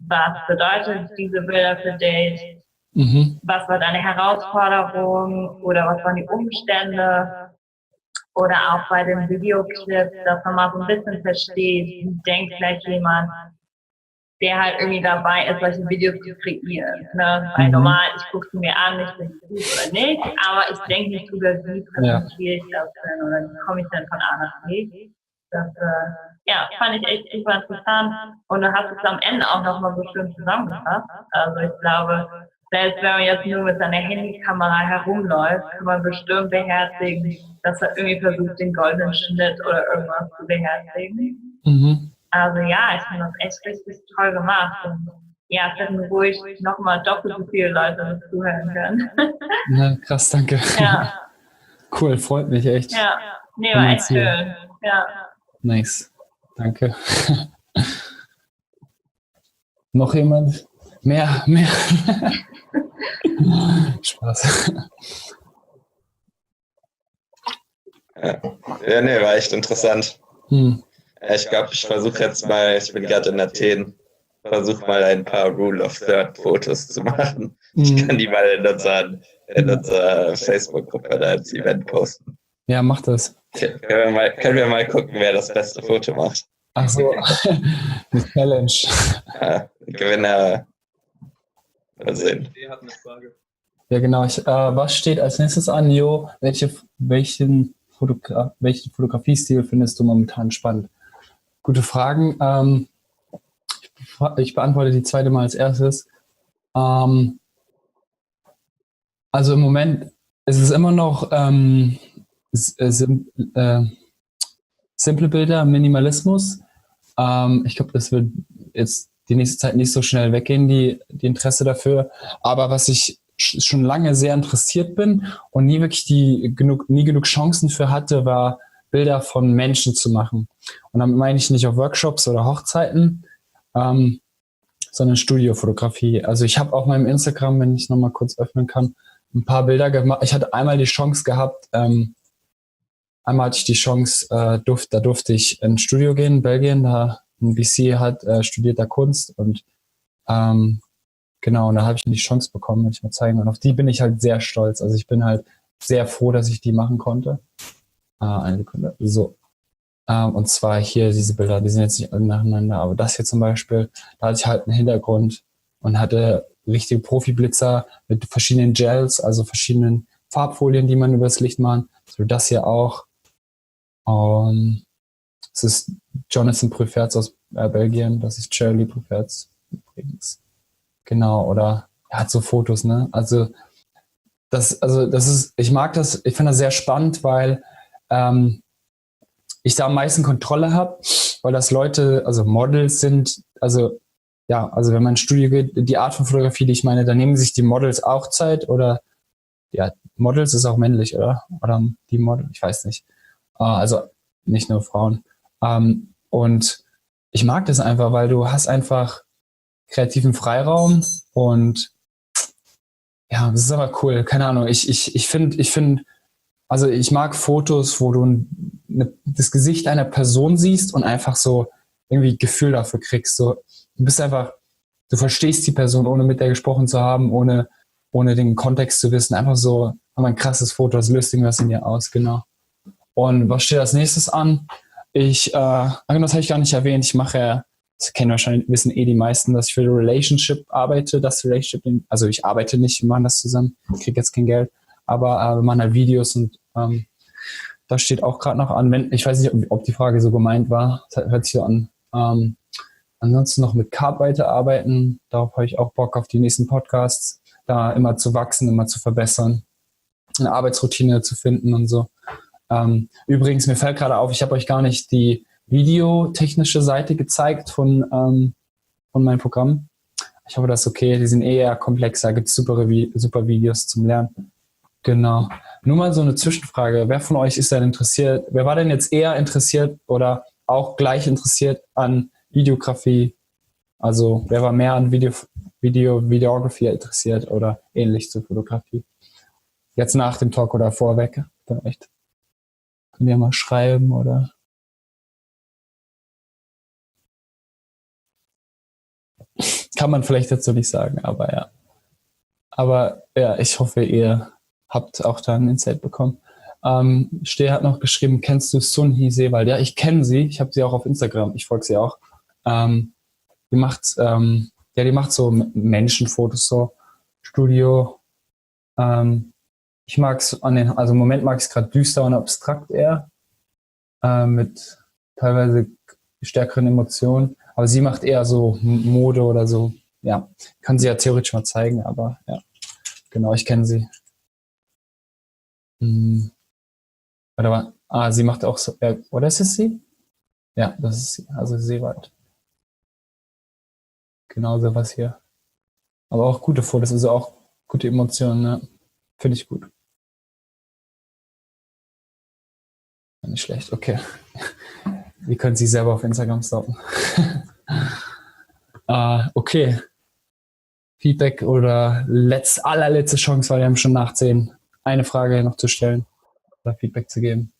was bedeutet diese Bilder für dich? Was war deine Herausforderung oder was waren die Umstände? Oder auch bei den Videoclips, dass man mal so ein bisschen versteht, wie denkt vielleicht jemand, der halt irgendwie dabei ist, solche Videos zu kreieren. Ne? Weil normal, ich gucke sie mir an, ich bin gut oder nicht, aber ich denke nicht drüber, wie präsentiere ich das denn oder wie komme ich denn von A nach B. Das fand ich echt super interessant. Und du hast es am Ende auch nochmal so schön zusammengefasst. Also ich glaube, selbst wenn man jetzt nur mit seiner Handykamera herumläuft, kann man bestimmt beherzigen, dass er irgendwie versucht, den goldenen Schnitt oder irgendwas zu beherzigen. Also ja, ich finde das echt richtig toll gemacht. Und ja, es hätten ruhig nochmal doppelt so viele Leute zuhören können. Na, krass, danke. Ja. Cool, freut mich echt. Ja, nee, war echt schön. Ja. Nice, danke. Noch jemand? Mehr. Spaß. Ja, nee, war echt interessant. Ich glaube, ich versuche jetzt mal, ich bin gerade in Athen, versuche mal ein paar Rule of Third Fotos zu machen. Ich kann die mal in unserer Facebook-Gruppe da als Event posten. Ja, mach das. Können wir mal gucken, wer das beste Foto macht. Ach so, eine Challenge. Ja, Gewinner. Mal sehen. Hat eine Frage. Ja, genau. Was steht als nächstes an, Jo? Welchen Fotografiestil findest du momentan spannend? Gute Fragen. Ich beantworte die zweite mal als erstes. Also im Moment ist es immer noch simple Bilder, Minimalismus. Ich glaube, das wird jetzt die nächste Zeit nicht so schnell weggehen, die Interesse dafür. Aber was ich schon lange sehr interessiert bin und nie wirklich nie genug Chancen für hatte, war Bilder von Menschen zu machen. Und damit meine ich nicht auf Workshops oder Hochzeiten, sondern Studiofotografie. Also ich habe auf meinem Instagram, wenn ich nochmal kurz öffnen kann, ein paar Bilder gemacht. Ich hatte einmal die Chance gehabt, einmal hatte ich die Chance, da durfte ich ins Studio gehen in Belgien, da ein VC studiert da Kunst und genau, und da habe ich die Chance bekommen, wenn ich mal zeigen. Und auf die bin ich halt sehr stolz. Also ich bin halt sehr froh, dass ich die machen konnte. Eine Sekunde. So. Und zwar hier diese Bilder, die sind jetzt nicht alle nacheinander, aber das hier zum Beispiel, da hatte ich halt einen Hintergrund und hatte richtige Profi-Blitzer mit verschiedenen Gels, also verschiedenen Farbfolien, die man über das Licht machen. So das hier auch. Das ist Jonathan Preferz aus Belgien, das ist Shirley Preferz übrigens. Genau, oder er hat so Fotos, ne? Also das ist, ich mag das, ich finde das sehr spannend, weil ich da am meisten Kontrolle habe, weil das Leute, also Models sind, also wenn man ins Studio geht, die Art von Fotografie, die ich meine, da nehmen sich die Models auch Zeit oder ja, Models ist auch männlich, oder? Oder die Model, ich weiß nicht. Also nicht nur Frauen. Und ich mag das einfach, weil du hast einfach kreativen Freiraum und ja, das ist aber cool. Keine Ahnung. Ich finde, also ich mag Fotos, wo du das Gesicht einer Person siehst und einfach so irgendwie Gefühl dafür kriegst. So, du verstehst die Person, ohne mit der gesprochen zu haben, ohne den Kontext zu wissen. Einfach so, aber ein krasses Foto, das löst irgendwas in dir aus, genau. Und was steht als nächstes an? Das habe ich gar nicht erwähnt. Das kennen wahrscheinlich, wissen die meisten, dass ich für die Relationship arbeite. Also ich arbeite nicht, wir machen das zusammen. Ich kriege jetzt kein Geld. Aber wir machen halt Videos und das steht auch gerade noch an. Ich weiß nicht, ob die Frage so gemeint war. Das hört sich so an. Ansonsten noch mit Carp weiterarbeiten. Darauf habe ich auch Bock auf die nächsten Podcasts. Da immer zu wachsen, immer zu verbessern. Eine Arbeitsroutine zu finden und so. Übrigens, mir fällt gerade auf, ich habe euch gar nicht die videotechnische Seite gezeigt von meinem Programm. Ich hoffe, das ist okay. Die sind eher komplexer. Da gibt es super Videos zum Lernen. Genau. Nur mal so eine Zwischenfrage. Wer von euch ist denn interessiert? Wer war denn jetzt eher interessiert oder auch gleich interessiert an Videografie? Also wer war mehr an Videografie interessiert oder ähnlich zur Fotografie? Jetzt nach dem Talk oder vorweg vielleicht? Könnt ihr mal schreiben oder? Kann man vielleicht dazu nicht sagen, aber ja. Aber ja, ich hoffe, ihr habt auch da ein Insight bekommen. Stehe hat noch geschrieben, kennst du Sunhi Sewald? Ja, ich kenne sie. Ich habe sie auch auf Instagram. Ich folge sie auch. Die macht so Menschenfotos, so Studio. Ich mag es also im Moment mag ich es gerade düster und abstrakt eher. Mit teilweise stärkeren Emotionen. Aber sie macht eher so Mode oder so. Ja, kann sie ja theoretisch mal zeigen, aber ja, genau, ich kenne sie. Sie macht auch so, oder ist es sie? Ja, das ist sie, also Seewald. Genau so was hier. Aber auch gute Fotos, also auch gute Emotionen, ne? Finde ich gut. Nicht schlecht, okay. Ihr könnt sie selber auf Instagram stalken. Okay. Feedback oder allerletzte Chance, weil wir haben schon nach 10 eine Frage noch zu stellen oder Feedback zu geben.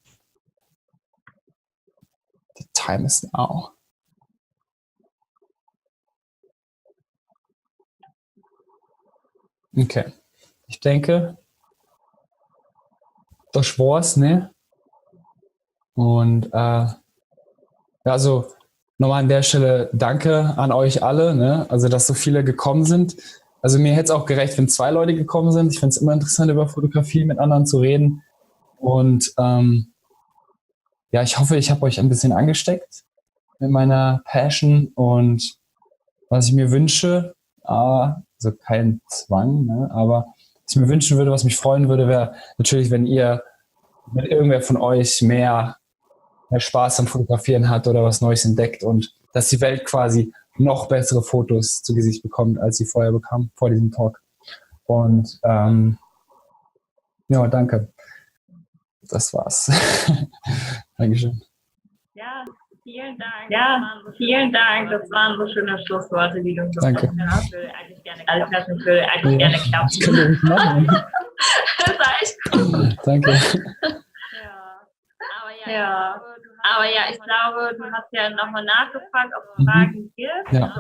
The time is now. Okay. Ich denke, das war's, ne? Und also nochmal an der Stelle danke an euch alle, ne? Also dass so viele gekommen sind. Also mir hätte es auch gereicht, wenn 2 Leute gekommen sind. Ich finde es immer interessant, über Fotografie mit anderen zu reden. Und ja, ich hoffe, ich habe euch ein bisschen angesteckt mit meiner Passion und was ich mir wünsche, also kein Zwang, ne? Aber was ich mir wünschen würde, was mich freuen würde, wäre natürlich, wenn irgendwer von euch mehr Spaß am Fotografieren hat oder was Neues entdeckt und dass die Welt quasi noch bessere Fotos zu Gesicht bekommt, als sie vorher bekam, vor diesem Talk. Und ja, danke. Das war's. Dankeschön. Ja, Vielen Dank. Ja, vielen Dank. Das waren so schöne Schlussworte, die du gesprochen hast. Also ich würde eigentlich gerne klappen. Das könnt ihr nicht machen. Das war echt cool. Danke. Aber ja, ich glaube, du hast ja nochmal nachgefragt, ob es Fragen gibt. Ja.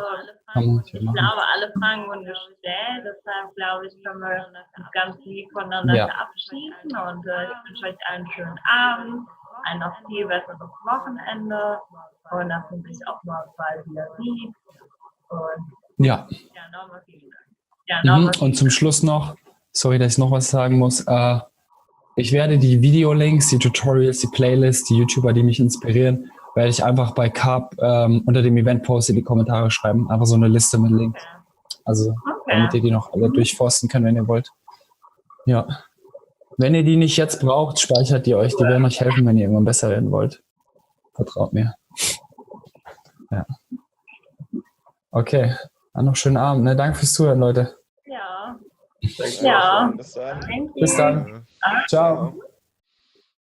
Also, ich glaube, alle Fragen wurden gestellt. Deshalb glaube ich, können wir uns ganz lieb voneinander verabschieden. Und ich wünsche euch einen schönen Abend, ein noch viel besseres Wochenende. Und dass man sich auch mal bald wieder sieht. Und ja, nochmal vielen Dank. Und zum Schluss noch, sorry, dass ich noch was sagen muss. Ich werde die Videolinks, die Tutorials, die Playlists, die YouTuber, die mich inspirieren, werde ich einfach bei Carp unter dem Event-Post in die Kommentare schreiben. Einfach so eine Liste mit Links. Also, damit ihr die noch alle durchforsten könnt, wenn ihr wollt. Ja. Wenn ihr die nicht jetzt braucht, speichert die euch. Die werden euch helfen, wenn ihr irgendwann besser werden wollt. Vertraut mir. Ja. Okay. Dann noch schönen Abend. Ne? Danke fürs Zuhören, Leute. Ja. Bis dann. Bis dann. Ciao.